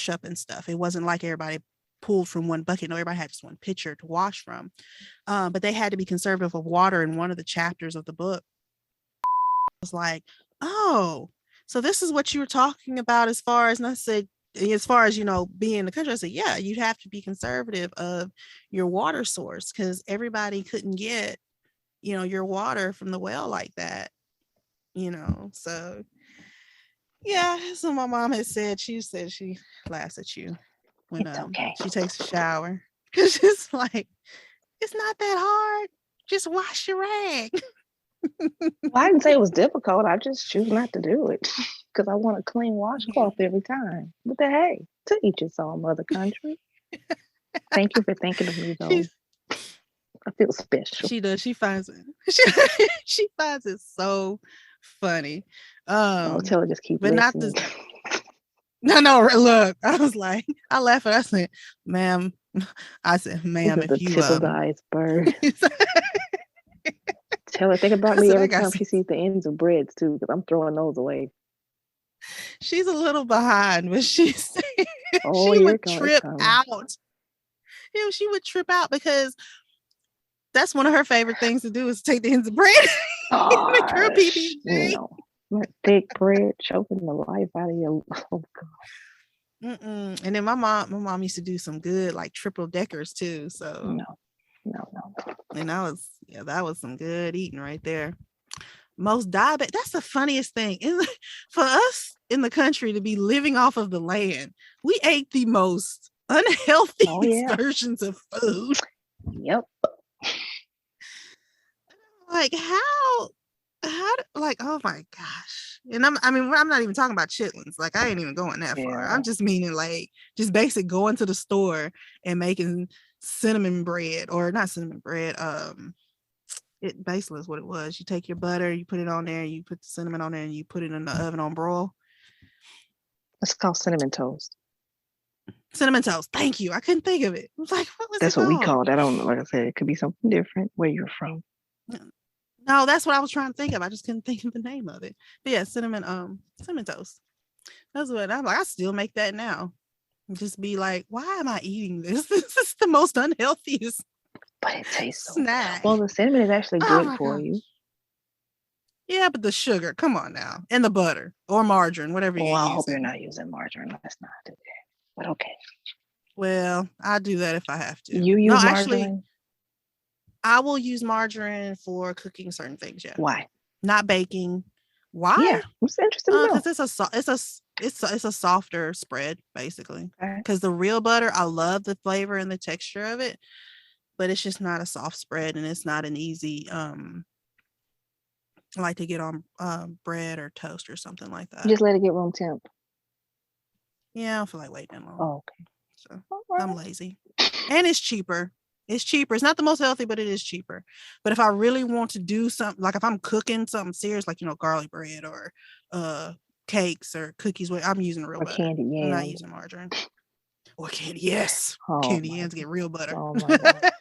up and stuff. It wasn't like everybody pulled from one bucket. No, everybody had just one pitcher to wash from. But they had to be conservative of water. In one of the chapters of the book was like, oh, so this is what you were talking about as far as, and I said, as far as, being in the country, I said, yeah, you'd have to be conservative of your water source because everybody couldn't get, your water from the well like that, so yeah. So my mom had said, she said she laughs at you when It's okay. she takes a shower because it's like, it's not that hard. Just wash your rag. Well, I didn't say it was difficult. I just choose not to do it because I want a clean washcloth every time. But hey, to each his own, mother country. Thank you for thinking of me, though. I feel special. She does. She finds it. She finds it so funny. I'll tell her just keep But not listening. this. No. Look, I was like, I laughed. I said, "Ma'am," I said, "Ma'am, This is if the you tip of the iceberg. Tell her think about me every time she sees the ends of breads too, because I'm throwing those away. She's a little behind, but she would trip out. She would trip out because that's one of her favorite things to do is take the ends of bread. Make her PB&J. That thick bread choking the life out of your. Oh God. And then my mom used to do some good like triple deckers too. So no. And that was some good eating right there. Most diabetic. That's the funniest thing. For us in the country to be living off of the land, we ate the most unhealthy versions of food. Yep. Like how like, oh my gosh. And I'm not even talking about chitlins. Like I ain't even going that far. I'm just meaning like just basic going to the store and making cinnamon bread, or not cinnamon bread. It basically is what it was. You take your butter, you put it on there, you put the cinnamon on there, and you put it in the oven on broil. It's called cinnamon toast. Cinnamon toast. Thank you. I couldn't think of it. I was like, what was That's it what called? we call it. I don't know. Like I said, it could be something different where you're from. No, that's what I was trying to think of. I just couldn't think of the name of it. But yeah, cinnamon toast. That's what I'm like. I still make that now. Just be like, why am I eating this? This is the most unhealthiest. But it tastes snack. Well, the cinnamon is actually good for you. Yeah, but the sugar, come on now, and the butter or margarine, whatever you're using. I hope you're not using margarine. Let's not do that. But okay. Well, I do that if I have to. You use margarine? Actually, I will use margarine for cooking certain things. Yeah. Why? Not baking. Why? Yeah, I'm interested to know. Because it's a softer spread basically. Because the real butter, I love the flavor and the texture of it, but it's just not a soft spread, and it's not an easy like to get on bread or toast or something like that. Just let it get room temp. Yeah, I don't feel like waiting that long. Oh, okay. So I'm lazy. And it's cheaper. It's cheaper. It's not the most healthy, but it is cheaper. But if I really want to do something, like if I'm cooking something serious, like, garlic bread or cakes or cookies, I'm using real butter. Candy yams. I'm not using margarine. Or candy, yes. Candy yams get real butter. Oh my God.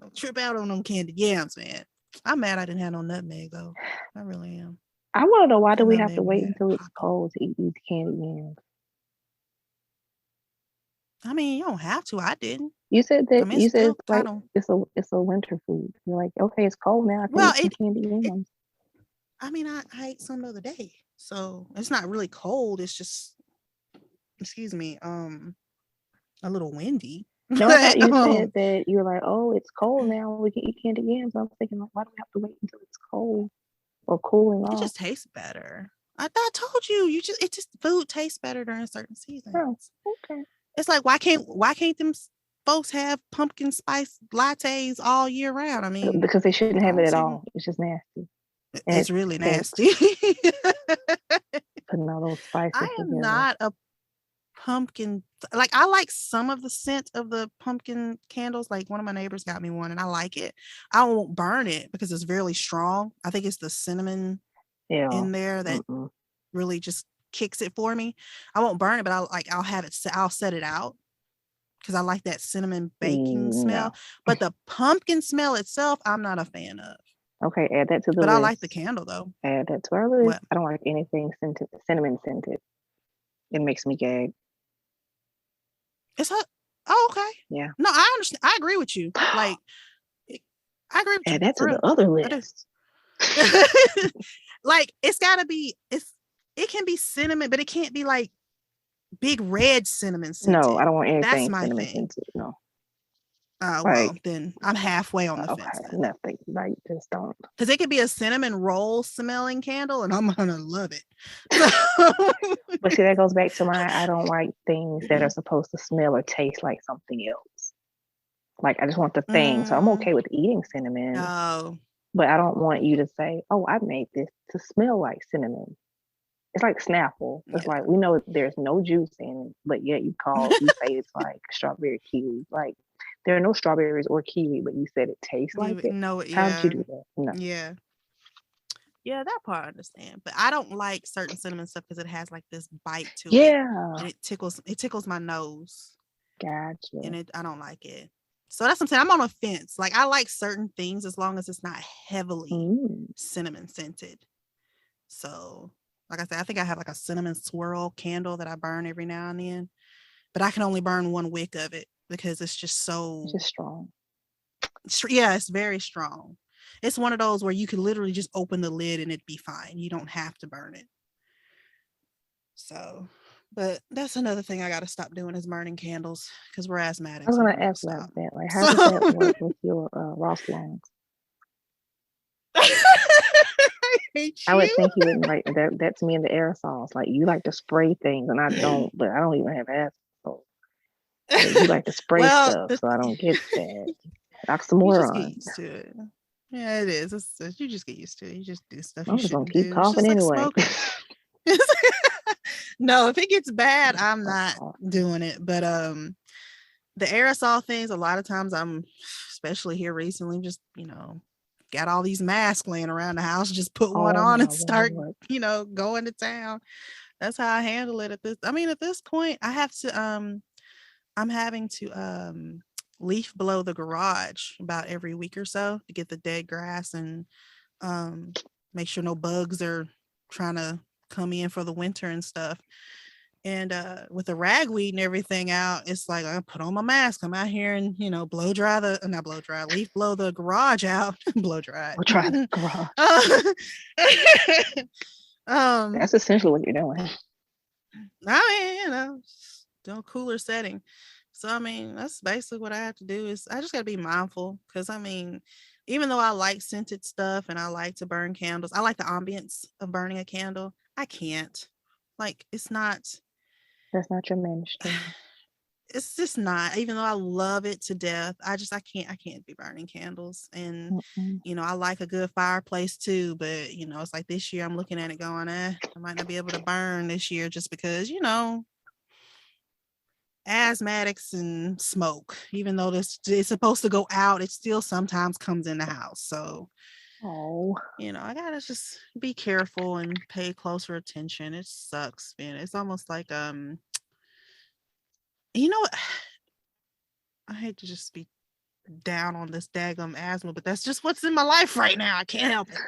Don't trip out on them candy yams, man. I'm mad I didn't have no nutmeg though. I really am. I want to know, why do we have to wait until it's cold to eat these candy yams? I mean, you don't have to. I didn't. You said that it's like it's a winter food. You're like, okay, it's cold now. I can eat some candy yams. I mean, I ate some the other day, so it's not really cold. It's just, excuse me, a little windy. No, I thought you said that you were like, oh, it's cold now. We can eat candy yams. I was thinking, like, why do we have to wait until it's cold or cooling off? It just tastes better. I told you, food tastes better during certain seasons. Oh, okay. It's like, why can't them folks have pumpkin spice lattes all year round? I mean, because they shouldn't have it at all. It's just nasty. It's really nasty. Putting all those spices. I am not a pumpkin, like, I like some of the scent of the pumpkin candles. Like, one of my neighbors got me one and I like it. I won't burn it because it's really strong. I think it's the cinnamon in there that really just kicks it for me. I won't burn it, but I'll have it. I'll set it out because I like that cinnamon baking smell. But the pumpkin smell itself, I'm not a fan of. Okay, add that to the list. But I like the candle though. Add that to our list. What? I don't like anything cinnamon scented. It makes me gag. Okay. Yeah. No, I understand. I agree with you. Like, I agree with you. Add that to the other list. Like it's gotta be it can be cinnamon, but it can't be like big red cinnamon No, scented. I don't want That's anything my cinnamon thing. scented. No, Oh well, like then I'm halfway on the okay, fence then. nothing. Like just don't. Because it could be a cinnamon roll smelling candle, and I'm gonna love it. So, But see, that goes back to my I don't like things that are supposed to smell or taste like something else. Like I just want the thing. So I'm okay with eating cinnamon, oh, but I don't want you to say, "Oh, I made this to smell like cinnamon." It's like Snapple. It's yeah. like we know there's no juice in it, but yet you say it's like strawberry kiwi. Like there are no strawberries or kiwi, but you said it tastes like You it. know, How did you yeah, do that? No. yeah, yeah. That part I understand, but I don't like certain cinnamon stuff because it has like this bite to it, Yeah. and it tickles my nose, Gotcha. and I don't like it. So that's what I'm saying. I'm on a fence. Like I like certain things as long as it's not heavily Mm. cinnamon scented. So, like I said, I think I have like a cinnamon swirl candle that I burn every now and then, but I can only burn one wick of it because it's just It's so, just strong. yeah, it's very strong. It's one of those where you can literally just open the lid and it'd be fine. You don't have to burn it. So, but that's another thing I got to stop doing is burning candles because we're I asthmatics was and gonna we need to ask about stop. that. Like, how So, does that work with your Ross lungs? I hate I would you. think you wouldn't like that. That's me in the aerosols. Like you like to spray things, and I don't. But I don't even have asthma. But you like to spray Well, stuff, so I don't get that. you just get Oxymoron. used to it. Yeah, it is. You just get used to it. You just do stuff you I'm just gonna shouldn't keep do. It's coughing just like anyway. smoking. No, if it gets bad, I'm not doing it. But the aerosol things, a lot of times I'm, especially here recently, just got all these masks laying around the house, just put one Oh on my and start, lord. going to town. That's how I handle it at this point, I'm having to leaf blow the garage about every week or so to get the dead grass and make sure no bugs are trying to come in for the winter and stuff. And with the ragweed and everything out, it's like I put on my mask, come out here and blow dry the not blow dry, leaf blow the garage out, blow dry. We'll try the garage. um, That's essentially what you're doing. I mean, do cooler setting. So I mean, that's basically what I have to do is I just gotta be mindful because I mean, even though I like scented stuff and I like to burn candles, I like the ambience of burning a candle. I can't. Like it's not That's not your mainstream. it's just not, even though I love it to death, I can't be burning candles. And Mm-mm. I like a good fireplace too, but it's like this year I'm looking at it going, I might not be able to burn this year just because, asthmatics and smoke, even though this is supposed to go out, it still sometimes comes in the house. So, Oh, I gotta just be careful and pay closer attention. It sucks, man. It's almost like you know what? I hate to just be down on this daggum asthma, but that's just what's in my life right now. I can't help it.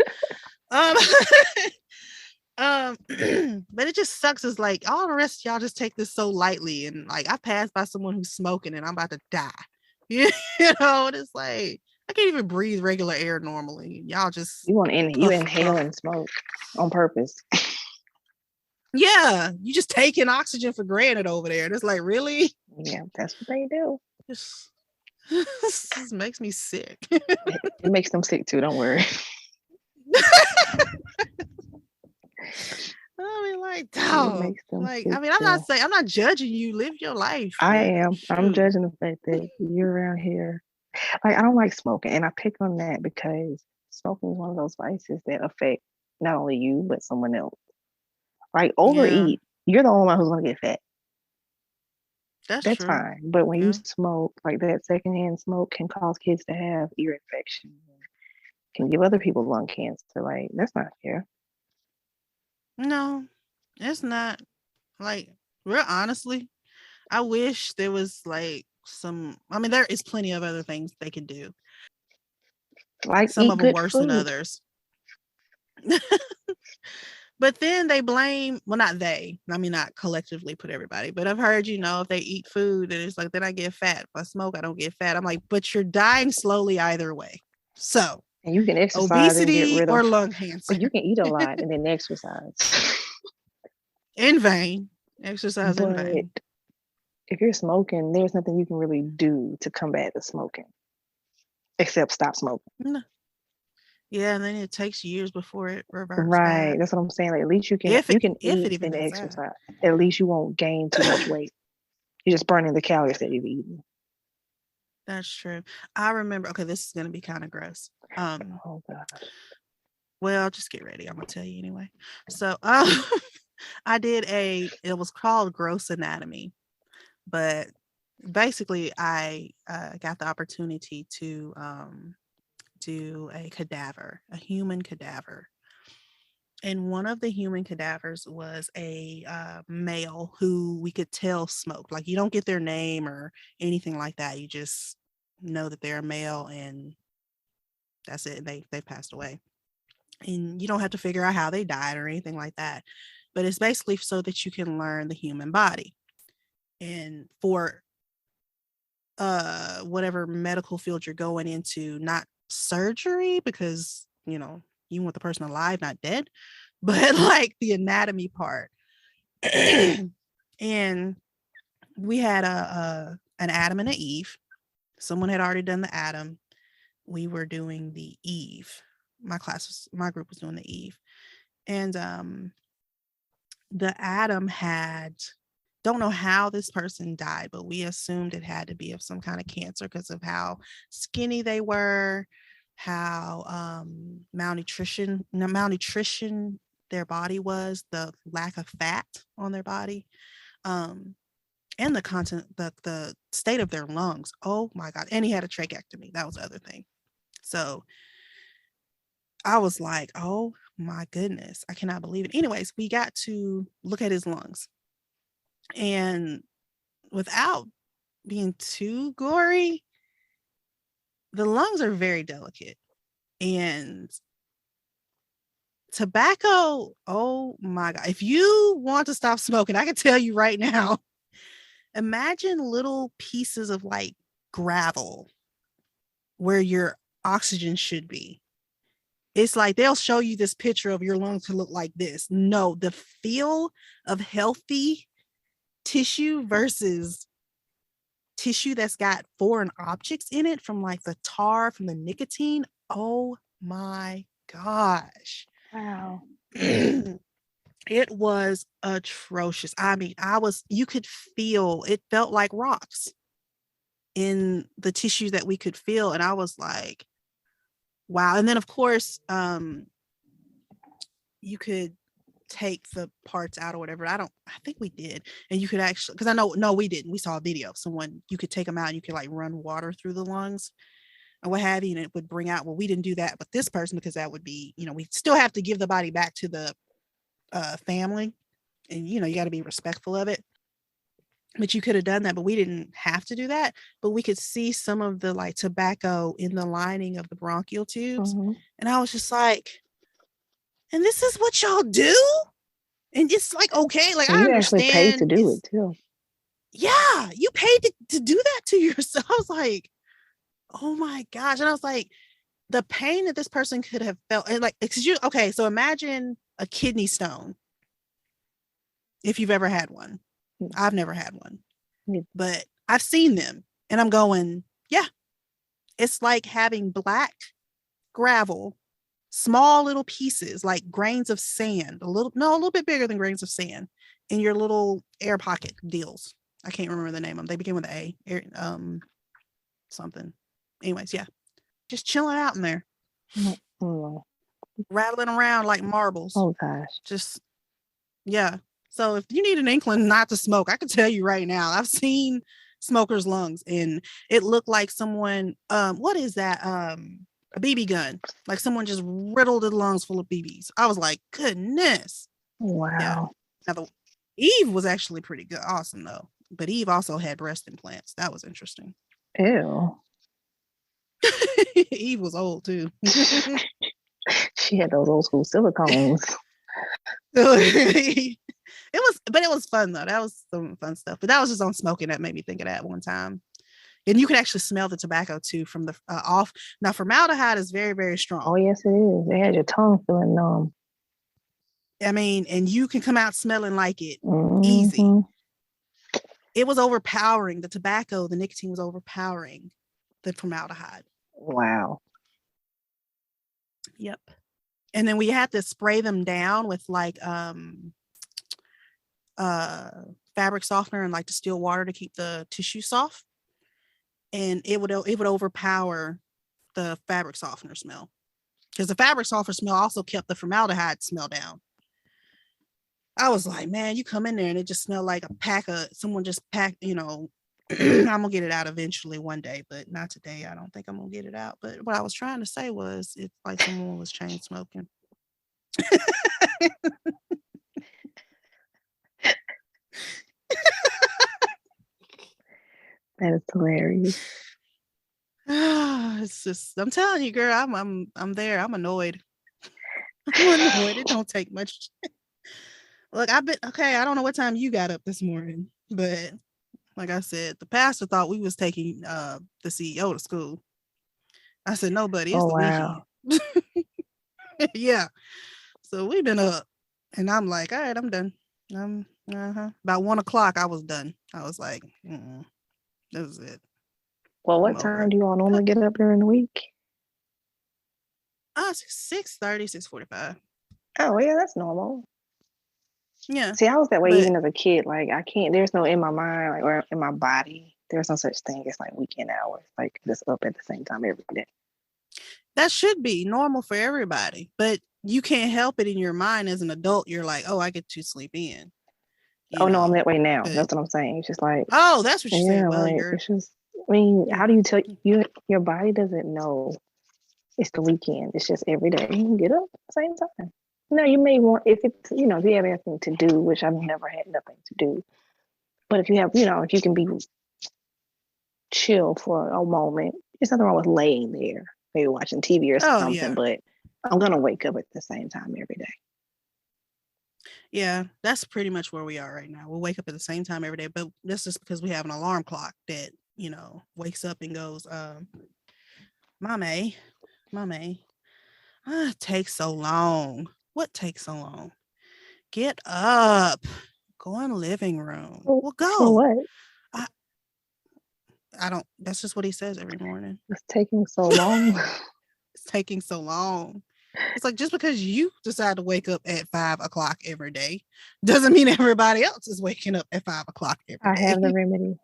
Um, but it just sucks. It's like all the rest of y'all just take this so lightly, and like I passed by someone who's smoking, and I'm about to die. You and it's like I can't even breathe regular air normally. Y'all just you inhale and smoke on purpose. yeah, you just taking oxygen for granted over there. And it's like really, Yeah, that's what they do. This makes me sick. It makes them sick too. Don't worry. I mean, like, It makes them like, sick I mean, I'm too. not saying I'm not judging you. Live your life. I But am. I'm shoot. judging the fact that you're around here. Like I don't like smoking, and I pick on that because smoking is one of those vices that affect not only you but someone else. Like Yeah, overeat, you're the only one who's gonna get fat. that's That's true. fine. But when you Yeah. smoke, like that secondhand smoke can cause kids to have ear infections, can give other people lung cancer. Like that's not fair. No, it's not. Like, real honestly, I wish there was like some. I mean, there is plenty of other things they can do. Like Some eat of them good worse than food. others. But then they blame, well, not they, I mean, not collectively put everybody, but I've heard, if they eat food and it's like, then I get fat. If I smoke, I don't get fat. I'm like, but you're dying slowly either way. So And you can exercise and get Obesity rid or of, lung or you cancer. can eat a lot and then exercise. In vain. Exercise in But vain. if you're smoking, there's nothing you can really do to combat the smoking except stop smoking. No. Yeah, and then it takes years before it reverts Right. back. That's what I'm saying. Like, at least you can If it eat even and does that. exercise. At least you won't gain too much weight. You're just burning the calories that you've eaten. That's true. I remember, okay, this is gonna be kind of gross. Oh gosh. Well, just get ready. I'm gonna tell you anyway. So I did it was called Gross Anatomy, but basically I got the opportunity to do a human cadaver. And one of the human cadavers was a male who we could tell smoked. Like, you don't get their name or anything like that. You just know that they're a male, and that's it. They passed away, and you don't have to figure out how they died or anything like that. But it's basically so that you can learn the human body. And for whatever medical field you're going into, not surgery, because you want the person alive, not dead, but like the anatomy part. And we had an Adam and an Eve. Someone had already done the Adam. We were doing the Eve. My group was doing the Eve. And the Adam don't know how this person died, but we assumed it had to be of some kind of cancer because of how skinny they were, how malnutrition their body was, the lack of fat on their body, and the state of their lungs. Oh my God. And he had a tracheectomy. That was the other thing. So I was like, oh my goodness, I cannot believe it. Anyways, we got to look at his lungs. And without being too gory, the lungs are very delicate. And tobacco, oh my God. If you want to stop smoking, I can tell you right now, imagine little pieces of like gravel where your oxygen should be. It's like they'll show you this picture of your lungs to look like this. No, the feel of healthy tissue versus tissue that's got foreign objects in it from like the tar, from the nicotine. Oh my gosh. Wow. It was atrocious. I mean, you could feel, it felt like rocks in the tissue that we could feel. And I was like, wow. And then of course, you could take the parts out or whatever. I think we did. And you could actually, because no, we didn't. We saw a video. You could take them out and you could like run water through the lungs and what have you. And it would bring out, well, we didn't do that, but this person, because that would be, we still have to give the body back to the family. And, you got to be respectful of it. But you could have done that, but we didn't have to do that. But we could see some of the like tobacco in the lining of the bronchial tubes. Mm-hmm. And I was just like, and this is what y'all do? And it's like, okay, like, And I you actually paid to understand. do it too. Yeah, you paid to do that to yourself. I was like, oh my gosh. And I was like, the pain that this person could have felt, and like, so imagine a kidney stone. If you've ever had one. I've never had one, but I've seen them, and I'm going, yeah, it's like having black gravel, small little pieces, like grains of sand, a little bit bigger than grains of sand in your little air pocket deals. I can't remember the name of them. They begin with an A, something. Anyways, yeah, just chilling out in there, rattling around like marbles. Oh gosh. Just, yeah. So if you need an inkling not to smoke, I can tell you right now, I've seen smokers' lungs, and it looked like someone, what is that? A BB gun. Like someone just riddled the lungs full of BBs. I was like, goodness. Wow. Yeah. Now, Eve was actually pretty good. Awesome, though. But Eve also had breast implants. That was interesting. Ew. Eve was old, too. She had those old school silicones. It was fun though. That was some fun stuff. But that was just on smoking that made me think of that one time. And you can actually smell the tobacco too from the off. Now, formaldehyde is very, very Oh, strong. yes, it is. It has your tongue feeling numb. I mean, and you can come out smelling like it easy. Mm-hmm. It was overpowering. The tobacco, the nicotine was overpowering the formaldehyde. Wow. Yep. And then we had to spray them down with like fabric softener and like distilled water to keep the tissue soft. And it would overpower the fabric softener smell, because the fabric softener smell also kept the formaldehyde smell down. I was like, man, you come in there and it just smelled like a pack of someone just packed, you know. I'm gonna get it out eventually one day, but not today. I don't think I'm gonna get it out. But what I was trying to say was it's like someone was chain smoking. That is hilarious. It's just, I'm telling you, girl, I'm there. I'm annoyed. I'm annoyed. It don't take much. Look, I've been okay. I don't know what time you got up this morning, but like I said, the pastor thought we was taking the CEO to school. I said, no, buddy, it's Oh, the wow. weekend. Yeah. So we've been up, and I'm like, all right, I'm done. About 1 o'clock, I was done. I was like, this is it. Well, I'm what over time it. do you all normally get up during the week? 6:30, 6:45. Oh, yeah, that's normal. Yeah, See, I was that way but even as a kid. Like, I can't, there's no in my mind like, or in my body, there's no such thing as like weekend hours, like just up at the same time every day. that should be normal for everybody. But you can't help it in your mind as an adult. You're like, oh, I get to sleep in, Oh, no, I'm that way now. But That's what I'm saying. It's just like, oh, that's what you say. yeah, Well, like, you're it's just, I mean, how do you tell mm, your body doesn't know it's the weekend. It's just every day. You can get up at the same time. No, you may want, if it's, if you have anything to do, which I've never had nothing to do. But if you have, if you can be chill for a moment, there's nothing wrong with laying there, maybe watching TV or oh something. yeah. But I'm going to wake up at the same time every day. Yeah, that's pretty much where we are right now. We'll wake up at the same time every day, but that's just because we have an alarm clock that, wakes up and goes, Mommy, Mommy, it takes so long. What takes so long? Get up. Go in the living room. Well, For go. what? I, I don't, that's just what he says every morning. It's taking so long. It's taking so long. It's like, just because you decide to wake up at 5 o'clock every day doesn't mean everybody else is waking up at 5 o'clock every I day. have the remedy.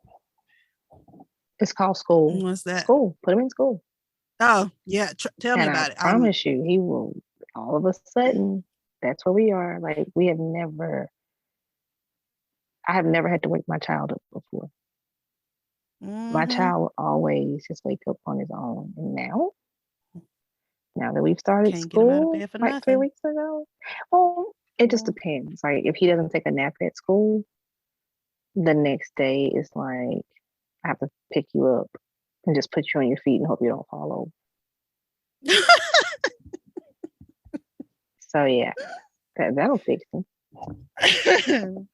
It's called school. What's that? School. Put him in school. Oh, yeah. Tell me And about I it. promise you, he will, all of a sudden, that's where we are. Like, I have never had to wake my child up before. My child will always just wake up on his own. And now that we've started Can't get him out of school bed for like 3 nothing. weeks ago, well, it just depends. Like, if he doesn't take a nap at school, the next day is like, I have to pick you up and just put you on your feet and hope you don't fall over. So yeah, that'll fix him.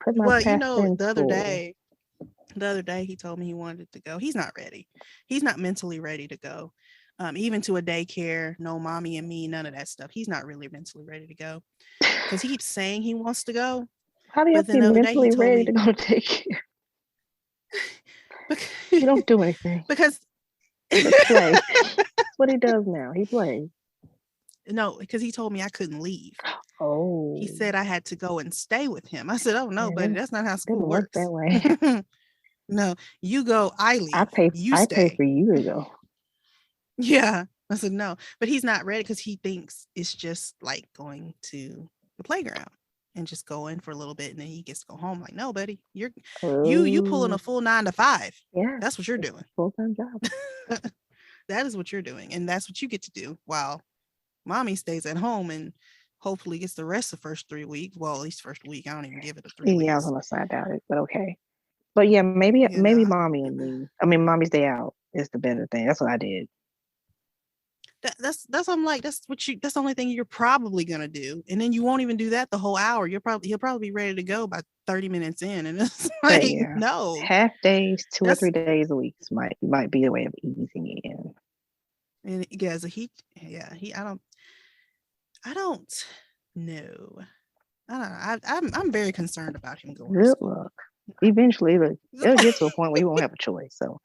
Put my Well, pastor in the school. other day he told me he wanted to go. He's not ready. He's not mentally ready to go. Even to a daycare, no mommy and me, none of that stuff. He's not really mentally ready to go because he keeps saying he wants to go. How do you But have to then be the other day he mentally told ready me to go to daycare? You don't do anything. because play. That's what he does now. He plays. No, because he told me I couldn't leave. Oh. He said I had to go and stay with him. I said, oh no, buddy, that's not how school Didn't work works. that way. No, you go, I leave. I pay for you to go. Yeah. I said no, but he's not ready because he thinks it's just like going to the playground and just going for a little bit and then he gets to go home. Like, no, buddy, you pulling a full 9 to 5. Yeah. That's what you're doing. Full-time job. That is what you're doing. And that's what you get to do while mommy stays at home and hopefully gets the rest of the first 3 weeks. Well, at least first week. I don't even give it a 3 weeks. Yeah, I was on the side doubt it, but okay. But yeah, maybe mommy and me. I mean, mommy's day out is the better thing. That's what I did. That's I'm like, that's the only thing you're probably gonna do. And then you won't even do that the whole hour. He'll probably be ready to go by 30 minutes in. And it's But like, yeah, no. half days, 2 or 3 That's days a week might be a way of easing in. and yeah, so I don't know. I don't know. I'm very concerned about him going to Good school. luck. Eventually, it'll get to a point where you won't have a choice. So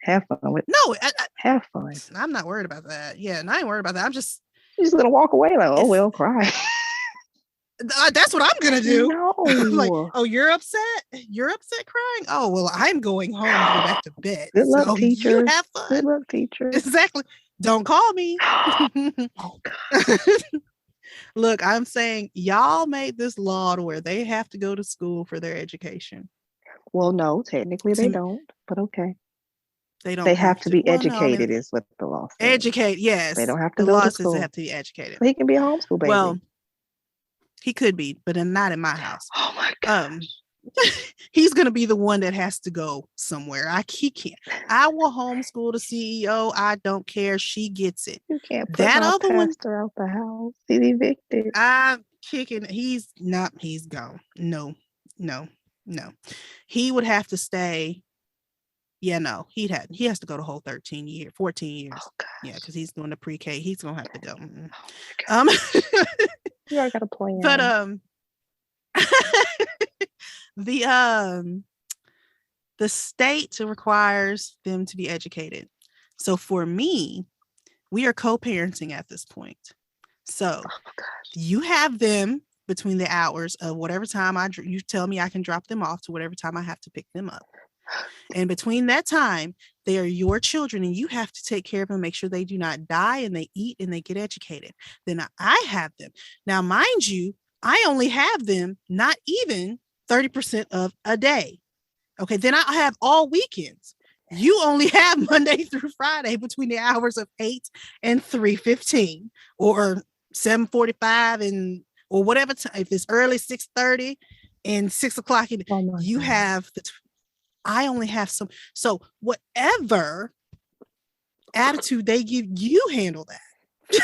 have fun with. No, have fun. I'm not worried about that. Yeah, and I ain't worried about that. I'm just You're just gonna walk away like, oh well, cry. That's what I'm gonna do. No. Like, oh, you're upset? You're upset crying? Oh, well, I'm going home to go back to bed. Good luck, so teachers. You have fun. Good luck, teachers. Exactly. Don't call me. Oh God. Look, I'm saying y'all made this law to where they have to go to school for their education. Well, no, technically they don't, but okay. They don't. They have to be educated, is what the law says. Educate, yes. They don't have to the go law to says school. they have to be educated. So he can be a homeschool baby. Well, he could be, but not in my house. Oh my gosh. He's gonna be the one that has to go somewhere. He can't. I will homeschool the CEO. I don't care. She gets it. You can't put that my other pastor out the house. He's evicted. I'm kicking. He's not. He's gone. No. He would have to stay. Yeah, no. He has to go the whole 14 years. Oh, yeah, because he's doing the pre-K. He's gonna have to go. You already got a plan. But the state requires them to be educated. So for me, we are co-parenting at this point. So you have them between the hours of whatever time you tell me I can drop them off to whatever time I have to pick them up. And between that time, they are your children and you have to take care of them, make sure they do not die and they eat and they get educated. Then I have them. Now, mind you, I only have them not even 30% of a day. Okay, then I have all weekends. You only have Monday through Friday between the hours of 8 and 3:15 or 7:45 and or whatever time. If it's early 6:30 and 6 o'clock, you have I only have some. So whatever attitude they give, you handle that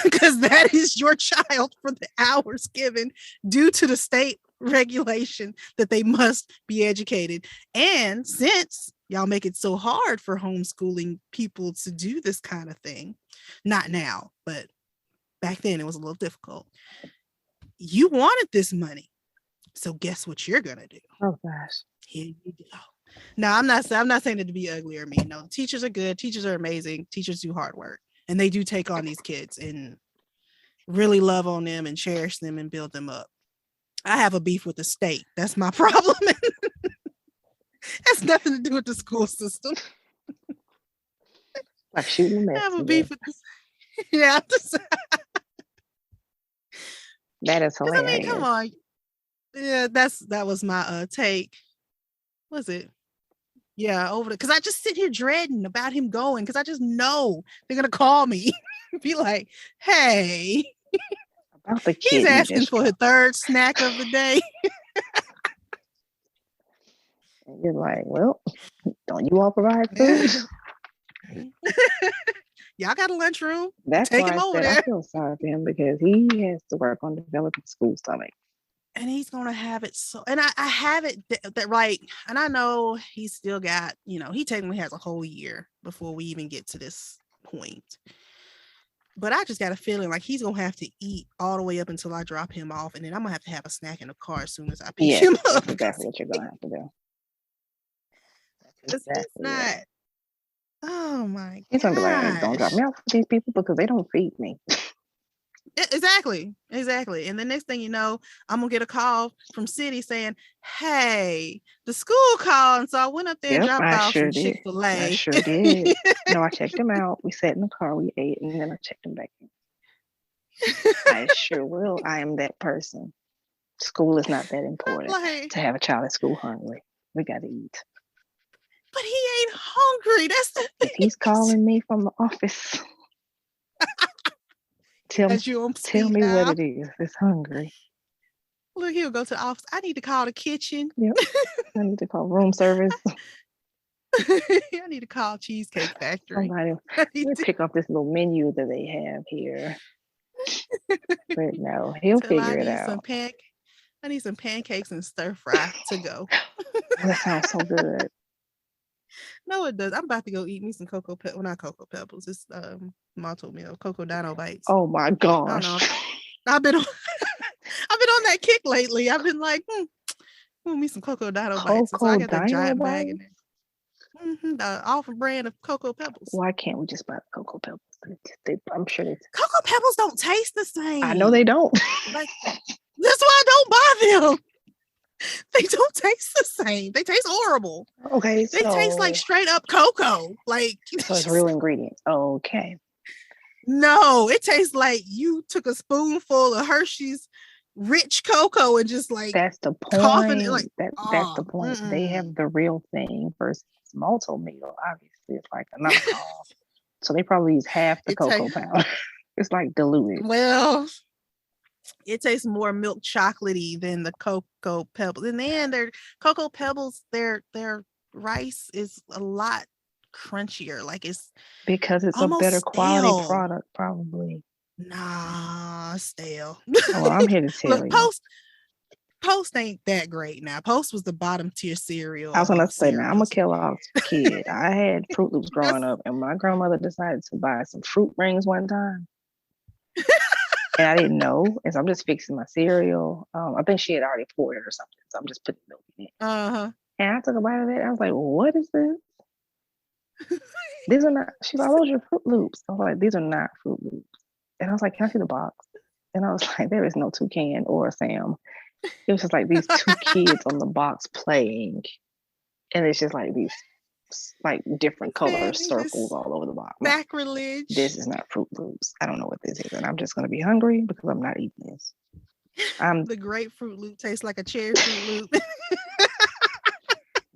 because that is your child for the hours given due to the state regulation that they must be educated. And since y'all make it so hard for homeschooling people to do this kind of thing, not now, but back then it was a little difficult. You wanted this money. So guess what you're going to do? Oh gosh. Here you go. No, I'm not saying it to be ugly or mean. No, teachers are good. Teachers are amazing. Teachers do hard work and they do take on these kids and really love on them and cherish them and build them up. I have a beef with the state. That's my problem. Has nothing to do with the school system. Like shooting I have a beef with this. Yeah. That is hilarious. I mean, come on. Yeah, that was my take. Was it? Yeah, over because I just sit here dreading about him going because I just know they're gonna call me, be like, "Hey, about the kid he's asking for a third snack of the day." And you're like, "Well, don't you all provide food?" Y'all got a lunchroom. That's take why him over there. there. I feel sorry for him because he has to work on developing school stomach. And he's gonna have it and I have it that right. And I know he's still got, he technically has a whole year before we even get to this point. But I just got a feeling like he's gonna have to eat all the way up until I drop him off, and then I'm gonna have a snack in the car as soon as I pick him up. That's exactly what you're gonna have to do. Exactly. It's not. Oh my god. He's gonna be like, don't drop me off with these people because they don't feed me. Exactly. And the next thing you know, I'm gonna get a call from City saying, "Hey, the school called," and so I went up there and dropped off some Chick-fil-A. I sure did. No, I checked him out. We sat in the car, we ate, and then I checked him back in. I sure will. I am that person. School is not that important to have a child at school hungry. We gotta eat. But he ain't hungry. That's the thing. If he's calling me from the office. Tell me what it is. It's hungry. Look, he'll go to the office. I need to call the kitchen. Yep. I need to call room service. I need to call Cheesecake Factory. Somebody pick up this little menu that they have here. But no, he'll figure it out. I need some pancakes and stir fry to go. That sounds so good. No, it does. I'm about to go eat me some cocoa pebbles. Well, not cocoa pebbles. It's malto meal, cocoa dino bites. Oh my gosh. I don't know. I've been on that kick lately. I've been like, want me some cocoa dino bites. So I got that giant bag in there. The off-brand of cocoa pebbles. Why can't we just buy the cocoa pebbles? I'm sure cocoa pebbles don't taste the same. I know they don't. Like, that's why I don't buy them. They don't taste the same. They taste horrible. Okay, they taste like straight up cocoa. Like, so it's real ingredients. Okay. No, it tastes like you took a spoonful of Hershey's rich cocoa and just like that's the point. Like, that's the point. They have the real thing versus malto meal. Obviously, it's like a knockoff. So they probably use half the cocoa powder. It's like diluted. Well, it tastes more milk chocolatey than the cocoa pebbles. And then their cocoa pebbles, their rice is a lot crunchier. Like it's because it's a better quality product, probably. Nah, stale. Well, I'm here to tell you. Post ain't that great now. Post was the bottom tier cereal. I was gonna say, now I'm a Kellogg's kid. I had Fruit Loops growing up, and my grandmother decided to buy some fruit rings one time. And I didn't know, and so I'm just fixing my cereal. I think she had already poured it or something, so I'm just putting milk in it. And I took a bite of it. I was like, "What is this? These are not." She's like, "Those are Fruit Loops." I was like, "These are not Fruit Loops." And I was like, "Can I see the box?" And I was like, "There is no toucan or a Sam." It was just like these two kids on the box playing, and it's just like these like different color circles all over the box. Sacrilege. This is not Fruit Loops. I don't know what this is, and I'm just gonna be hungry because I'm not eating this. The grapefruit loop tastes like a cherry Fruit Loop.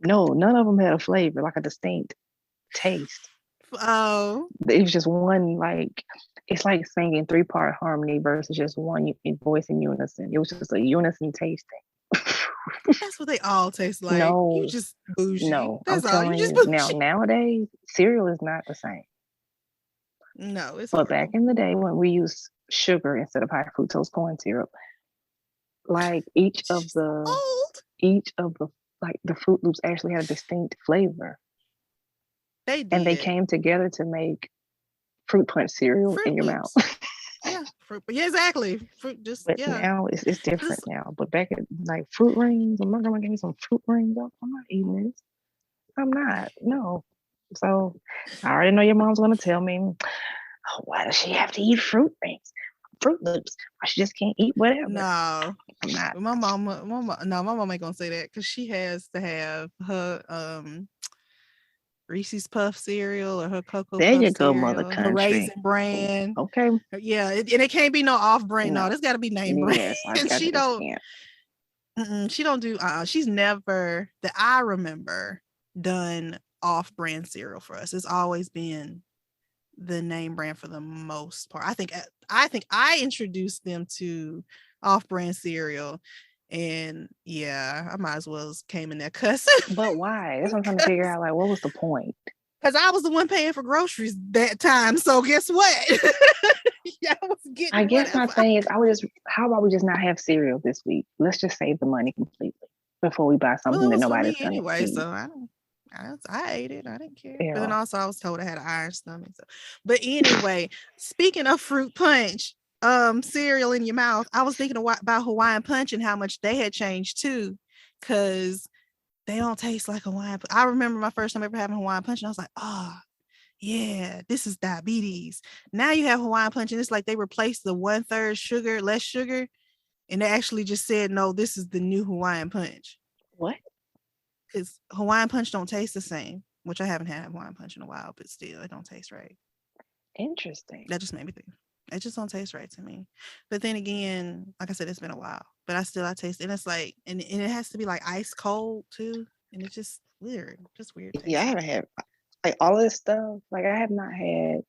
No, none of them had a flavor, like a distinct taste. Oh, it was just one, like it's like singing 3-part harmony versus just one voice in unison. It was just a unison tasting. That's what they all taste like. No, you just bougie. No, that's I'm telling you. Now, nowadays, cereal is not the same. No, it's. But back in the day when we used sugar instead of high fructose corn syrup, like each of the like the Fruit Loops actually had a distinct flavor. They did. And they came together to make fruit punch cereal in your mouth. Yeah, fruit. Yeah, exactly. Fruit. But now it's different now. But back at like fruit rings, I'm not gonna give me some fruit rings. I'm not eating this. I'm not. No. So I already know your mom's gonna tell me, oh, why does she have to eat fruit rings? Fruit Loops. She just can't eat whatever. No, I'm not. My mom ain't gonna say that because she has to have her Reese's Puff cereal or her Cocoa there Puff you go, cereal, Mother Country. her Raisin Bran. Okay. Yeah, and it can't be no off brand. No, it's got to be name brand. Yes, and she don't. She don't do. She's never that I remember done off brand cereal for us. It's always been the name brand for the most part. I think I introduced them to off brand cereal. And yeah, I might as well came in there cussing. But why? That's what I'm trying to figure out. Like, what was the point? Because I was the one paying for groceries that time. So guess what? I guess my thing is, how about we just not have cereal this week? Let's just save the money completely before we buy something that nobody's going to anyway. eat. So I ate it. I didn't care. Yeah. But then also I was told I had an iron stomach. So. But anyway, speaking of fruit punch, cereal in your mouth, I was thinking about Hawaiian Punch and how much they had changed too, because they don't taste like Hawaiian. I remember my first time ever having Hawaiian Punch, and I was like, oh yeah, this is diabetes. Now you have Hawaiian Punch, and it's like they replaced the 1/3 sugar, less sugar, and they actually just said, no, this is the new Hawaiian Punch. What? Because Hawaiian Punch don't taste the same, which I haven't had Hawaiian Punch in a while, but still, it don't taste right. Interesting. That just made me think. It just don't taste right to me. But then again, like I said, it's been a while. But I taste it. And it's like, and it has to be like ice cold too. And it's just weird. Just weird. Taste. Yeah, I haven't had like all of this stuff. Like I have not had,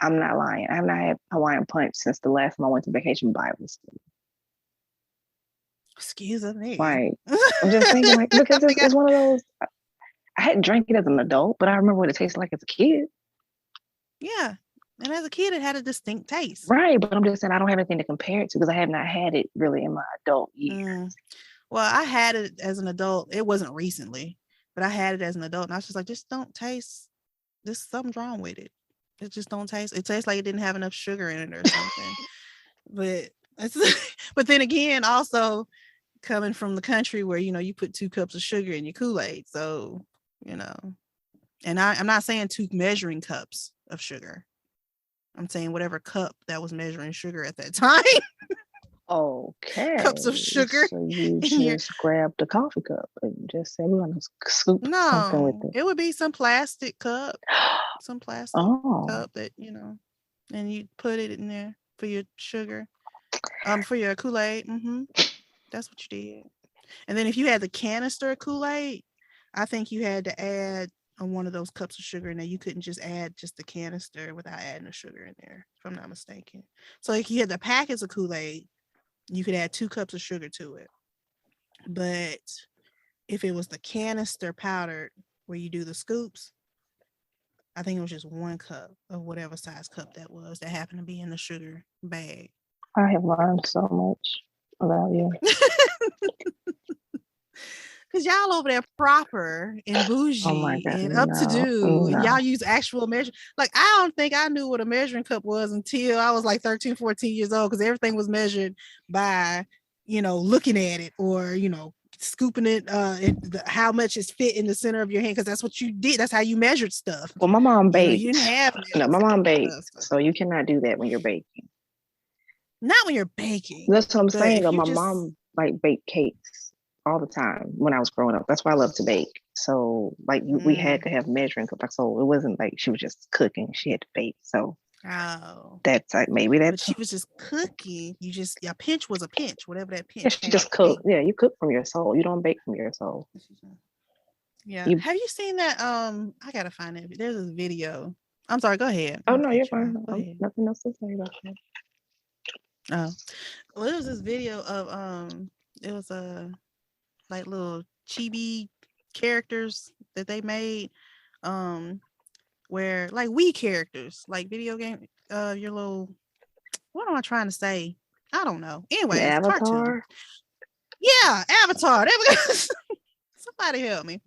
I'm not lying, I have not had Hawaiian Punch since the last time I went to vacation Bible school. Excuse me. Like, I'm just thinking, like, because it's one of those, I hadn't drank it as an adult, but I remember what it tasted like as a kid. Yeah. And as a kid, it had a distinct taste. Right, but I'm just saying I don't have anything to compare it to because I have not had it really in my adult years. Well, I had it as an adult. It wasn't recently, but I had it as an adult, and I was just like, just don't taste. There's something wrong with it. It just don't taste. It tastes like it didn't have enough sugar in it or something. But but then again, also coming from the country where you put 2 cups of sugar in your Kool-Aid, so and I'm not saying 2 measuring cups of sugar. I'm saying whatever cup that was measuring sugar at that time. Okay. Cups of sugar. So you just grabbed a coffee cup and just said we're gonna scoop something with it. It would be some plastic cup, some plastic cup that and you put it in there for your sugar, for your Kool-Aid. That's what you did. And then if you had the canister of Kool-Aid, I think you had to add one of those cups of sugar in there. You couldn't just add just the canister without adding the sugar in there, if I'm not mistaken. So if you had the packets of Kool-Aid, you could add 2 cups of sugar to it. But if it was the canister powdered where you do the scoops, I think it was just 1 cup of whatever size cup that was that happened to be in the sugar bag. I have learned so much about you. Because y'all over there proper and bougie and up to do. And y'all use actual measure. Like, I don't think I knew what a measuring cup was until I was like 13, 14 years old, because everything was measured by, looking at it or, scooping it, how much is fit in the center of your hand, because that's what you did. That's how you measured stuff. Well, my mom baked. You didn't have my mom baked, so you cannot do that when you're baking. Not when you're baking. That's what I'm saying. My mom baked cakes all the time when I was growing up. That's why I love to bake. So we had to have measuring cups. So it wasn't like she was just cooking. She had to bake. So that's maybe that's. But she was just cooking. A pinch was a pinch, whatever that pinch. Yeah, she just cooked. Yeah, you cook from your soul. You don't bake from your soul. Yeah. Have you seen that? I gotta find it. There's this video. I'm sorry. Go ahead. Oh no, you're fine. Go ahead. Nothing else to say about that. Oh, well, there was this video of it was like little chibi characters that they made, where like Wii characters, like video game, your little, what am I trying to say? I don't know. Anyway, Avatar. Cartoon. Yeah, Avatar. There we go. Somebody help me.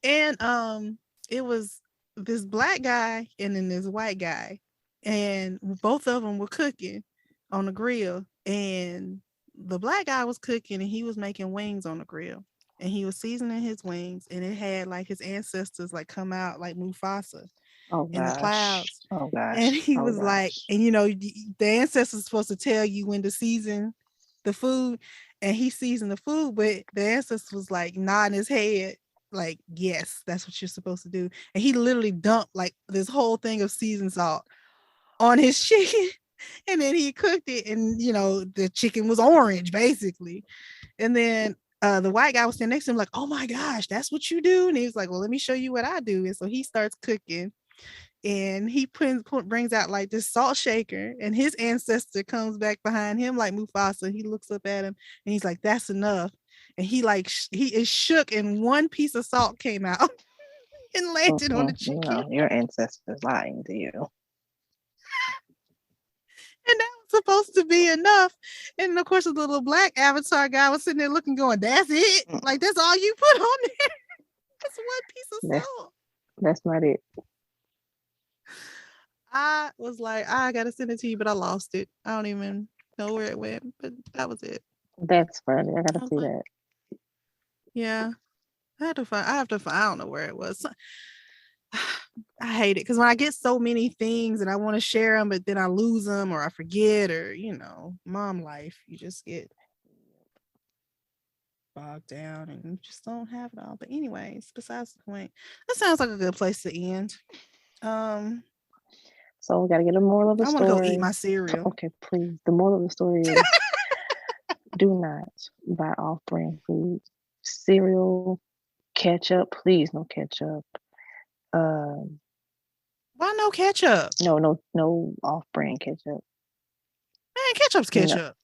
And it was this black guy and then this white guy, and both of them were cooking on the grill, and the black guy was cooking and he was making wings on the grill, and he was seasoning his wings, and it had like his ancestors like come out like Mufasa in the clouds. Oh gosh. And he was like, and the ancestors are supposed to tell you when to season the food, and he seasoned the food, but the ancestor was like nodding his head like, yes, that's what you're supposed to do. And he literally dumped like this whole thing of seasoned salt on his chicken. And then he cooked it, and the chicken was orange basically. And then the white guy was standing next to him like, oh my gosh, that's what you do? And he was like, well, let me show you what I do. And so he starts cooking, and he brings out like this salt shaker, and his ancestor comes back behind him like Mufasa. He looks up at him and he's like, that's enough. And he is shook, and 1 piece of salt came out and landed on the chicken. Your ancestors lying to you. And that was supposed to be enough. And of course, the little black Avatar guy was sitting there looking, going, that's it? Like, that's all you put on there? That's 1 piece of salt. That's not it. I was like, I gotta send it to you, but I lost it. I don't even know where it went, but that was it. That's funny. I gotta see that. Yeah. I have to find, I don't know where it was. I hate it because when I get so many things and I want to share them, but then I lose them or I forget, or mom life, you just get bogged down and you just don't have it all. But anyways, besides the point, that sounds like a good place to end. So we gotta get a moral of the story. I want to go eat my cereal. Okay, please. The moral of the story is do not buy off-brand food. Cereal, ketchup, please no ketchup. Why no ketchup? No off-brand ketchup. Man, ketchup's ketchup.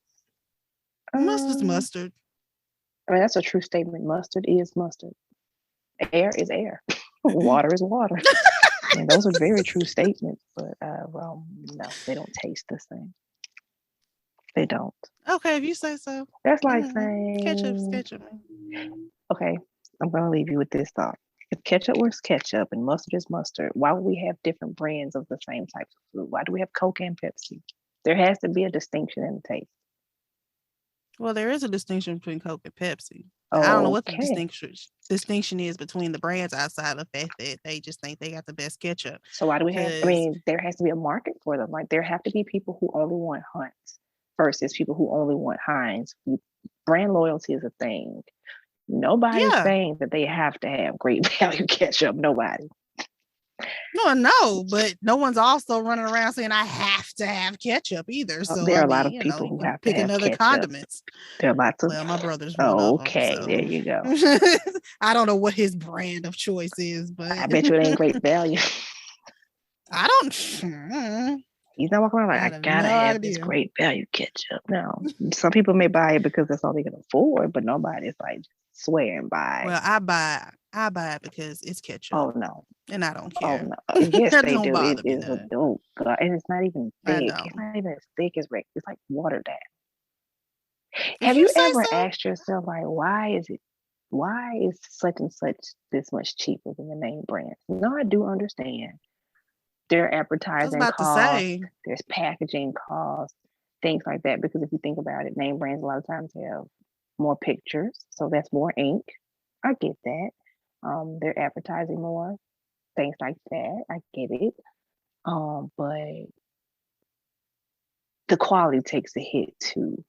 Mustard's mustard. I mean, that's a true statement. Mustard is mustard. Air is air. Water is water. And those are very true statements, but no, they don't taste the same. They don't. Okay, if you say so. That's like saying Ketchup. Okay, I'm gonna leave you with this thought. If ketchup was ketchup and mustard is mustard, why would we have different brands of the same types of food? Why do we have Coke and Pepsi? There has to be a distinction in the taste. Well, there is a distinction between Coke and Pepsi. Oh, I don't know what the distinction is between the brands outside of the fact that they just think they got the best ketchup. So why do we have? I mean, there has to be a market for them. Like there have to be people who only want Hunt's versus people who only want Heinz. Brand loyalty is a thing. Nobody's saying that they have to have great value ketchup. Nobody. No, but no one's also running around saying I have to have ketchup either. So there are a lot of people who have to have another ketchup. Condiments. There are lots of. Well, my brother's one of them. Okay, so. There you go. I don't know what his brand of choice is, but I bet you it ain't great value. I don't. He's not walking around like I gotta have this great value ketchup. No, some people may buy it because that's all they can afford, but nobody's like swearing by. Well, I buy it because it's ketchup. Oh no, and I don't care. Oh no, yes they do. It is a dope, and it's not even thick. It's not even as thick as regular. It's like watered down. Have you ever asked yourself like, why is such and such this much cheaper than the name brand? No, I do understand. Their advertising costs, there's packaging costs, things like that. Because if you think about it, name brands a lot of times have more pictures, so that's more ink. I get that. They're advertising more, things like that. I get it. But the quality takes a hit too.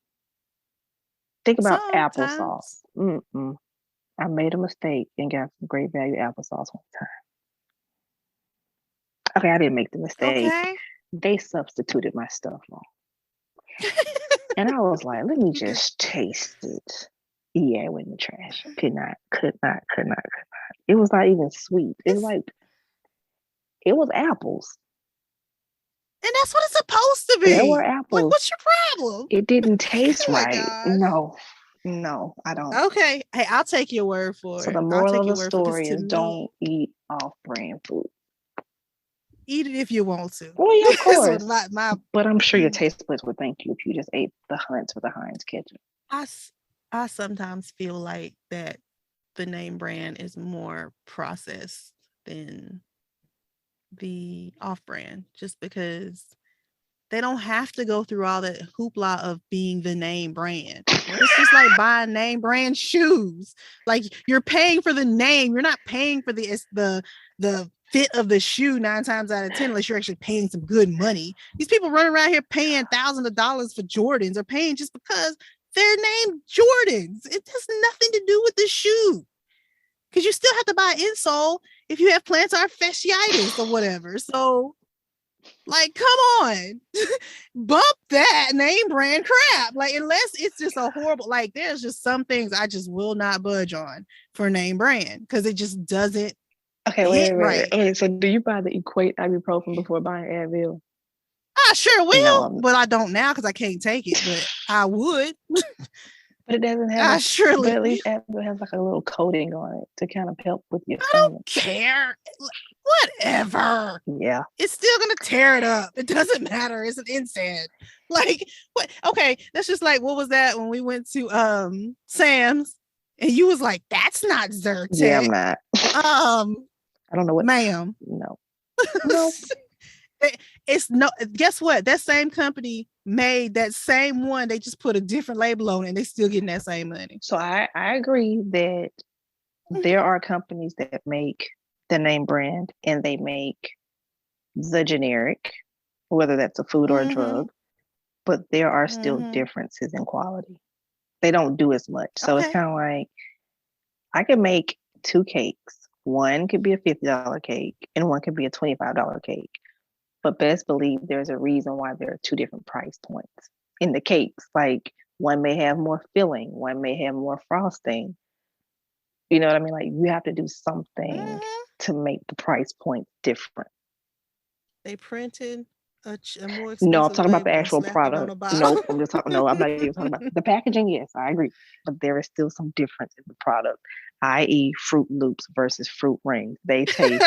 Think about applesauce. I made a mistake and got some great value applesauce one time. Okay, I didn't make the mistake. Okay. They substituted my stuff wrong. And I was like, let me just taste it. Yeah, it went in the trash. Could not. It was not even sweet. It was apples. And that's what it's supposed to be. There were apples. Like, what's your problem? It didn't taste right. No, I don't. Okay. Hey, I'll take your word for it. So the moral of the story is don't eat off-brand food. Eat it if you want to. Well, yeah, of course. But I'm sure your taste buds would thank you if you just ate the Hunt's or the Heinz ketchup. I sometimes feel like that the name brand is more processed than the off-brand, just because they don't have to go through all that hoopla of being the name brand. It's just like buying name brand shoes. Like you're paying for the name. You're not paying for the fit of the shoe 9 times out of 10, unless you're actually paying some good money. These people running around here paying thousands of dollars for Jordans are paying just because they're named Jordans. It has nothing to do with the shoe. Because you still have to buy insole if you have plantar fasciitis or whatever. So, like, come on. Bump that name brand crap. Like, unless it's just a horrible, like, there's just some things I just will not budge on for name brand because it just doesn't. Okay, wait. Okay, so do you buy the Equate ibuprofen before buying Advil? I sure will, but I don't now because I can't take it, but I would. But it doesn't have but at least Advil has like a little coating on it to kind of help with your stomach. I don't care. Whatever. Yeah. It's still gonna tear it up. It doesn't matter. It's an NSAID. Like, what? Okay, that's just like, what was that when we went to Sam's and you was like, that's not Zyrtec. Yeah, I'm not. I don't know what. Ma'am. No. It's no. Guess what? That same company made that same one. They just put a different label on it, and they still getting that same money. So I agree that there are companies that make the name brand and they make the generic, whether that's a food or a drug, but there are still differences in quality. They don't do as much. So it's kind of like I can make 2 cakes. One could be a $50 cake and one could be a $25 cake. But best believe there's a reason why there are 2 different price points in the cakes. Like one may have more filling, one may have more frosting. You know what I mean? Like you have to do something to make the price point different. They printed a more No, I'm expensive talking about the label and actual slap it on a product. bottle. No, I'm just talking. No, I'm not even talking about the packaging. Yes, I agree, but there is still some difference in the product, i.e., Fruit Loops versus Fruit Rings. They taste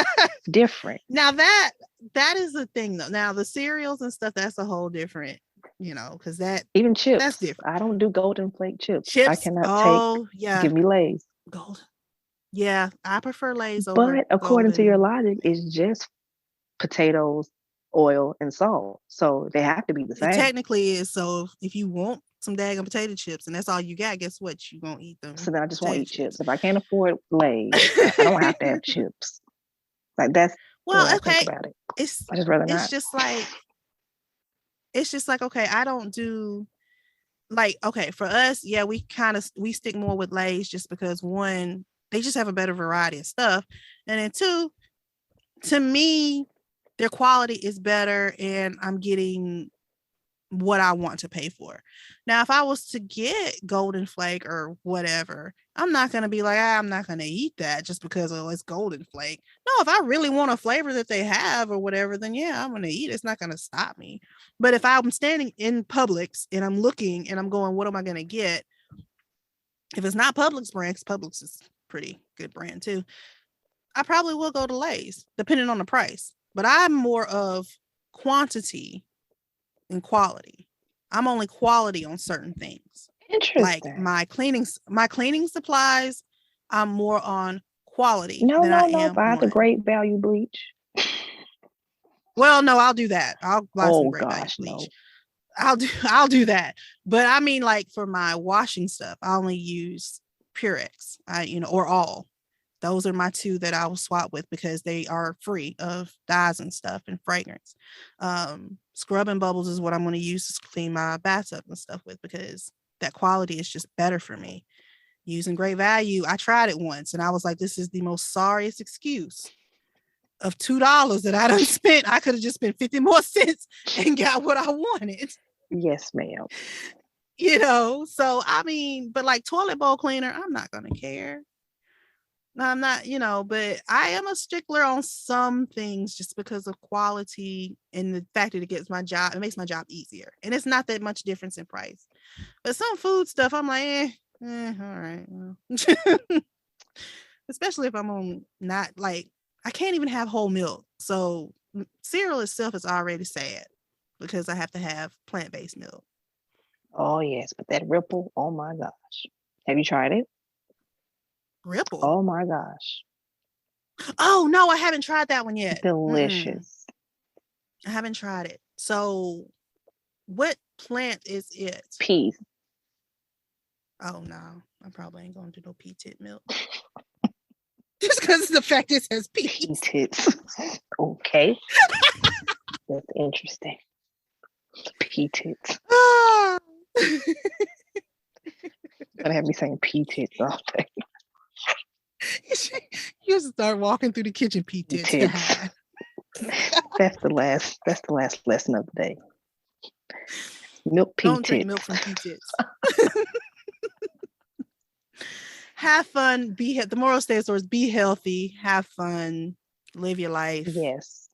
different. Now that is the thing though. Now the cereals and stuff, that's a whole different, because Even chips. that's different. I don't do Golden Flake chips. I Chips. cannot Oh yeah. Give me Lay's. Golden. Yeah, I prefer Lay's over. But according to your Golden. logic, it's just potatoes, oil, and salt. So they have to be the same. It technically is. So if you want some daggone potato chips and that's all you got, guess what? You gonna eat them. So then I just won't eat chips. If I can't afford Lay's, I don't have to have chips. Like that's the way I think about it. I just rather not. It's just like okay, I don't do like okay for us. Yeah, we stick more with Lay's just because one, they just have a better variety of stuff, and then two, to me, their quality is better, and I'm getting what I want to pay for. Now, if I was to get Golden Flake or whatever, I'm not going to be like, I'm not going to eat that just because it's Golden Flake. No, if I really want a flavor that they have or whatever, then yeah, I'm going to eat it. It's not going to stop me. But if I'm standing in Publix and I'm looking and I'm going, what am I going to get? If it's not Publix brand, because Publix is pretty good brand too, I probably will go to Lay's, depending on the price. But I'm more of quantity and quality. I'm only quality on certain things. Interesting. Like my cleaning supplies, I'm more on quality. No, buy the Great Value bleach. Well, no, I'll do that. I'll buy some Great Value bleach. No. I'll do that. But I mean, like for my washing stuff, I only use Purex. Or all. Those are my two that I will swap with because they are free of dyes and stuff and fragrance. Scrub and Bubbles is what I'm going to use to clean my bathtub and stuff with because that quality is just better for me. Using Great Value, I tried it once and I was like, this is the most sorriest excuse of $2 that I done spent. I could have just spent 50 more cents and got what I wanted. Yes, ma'am. So I mean, but like toilet bowl cleaner, I'm not going to care. I'm not, but I am a stickler on some things just because of quality and the fact that it makes my job easier. And it's not that much difference in price. But some food stuff, I'm like, all right. Well. Especially if I'm on not like, I can't even have whole milk. So cereal itself is already sad because I have to have plant-based milk. Oh, yes. But that Ripple, oh my gosh. Have you tried it? Ripple. Oh my gosh. Oh no, I haven't tried that one yet. Delicious. I haven't tried it. So what plant is it? Peas. Oh no, I probably ain't gonna do no pea tit milk. Just because of the fact it says peas. Pea tits. Okay. That's interesting. Pea tits. Gonna have me saying pea tits all day. You just start walking through the kitchen, pea tits. That's the last lesson of the day. Milk pea Don't tits. drink milk from pea tits. Have fun. The moral of the story is be healthy, have fun, live your life. Yes.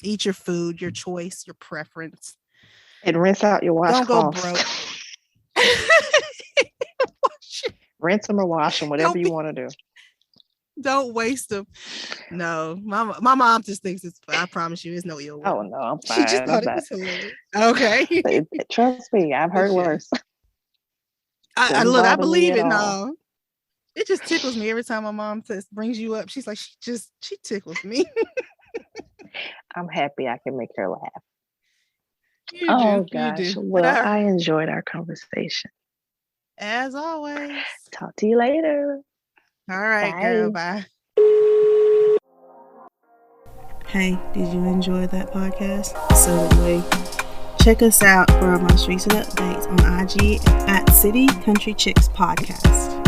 Eat your food, your choice, your preference. And rinse out your washcloths. Don't go broke. Rinse them or wash them, whatever you want to do. Don't waste them. No, my mom just thinks it's. I promise you, it's no ill will. Oh no, I'm fine. She just thought it was hilarious. Okay. Trust me, I've heard worse. I believe it. No, it just tickles me every time my mom brings you up. She's like, she tickles me. I'm happy I can make her laugh. Gosh. Well, I enjoyed our conversation. As always. Talk to you later. All right, girl. Bye. Hey, did you enjoy that podcast? So did we. Check us out for our most recent updates on IG at City Country Chicks Podcast.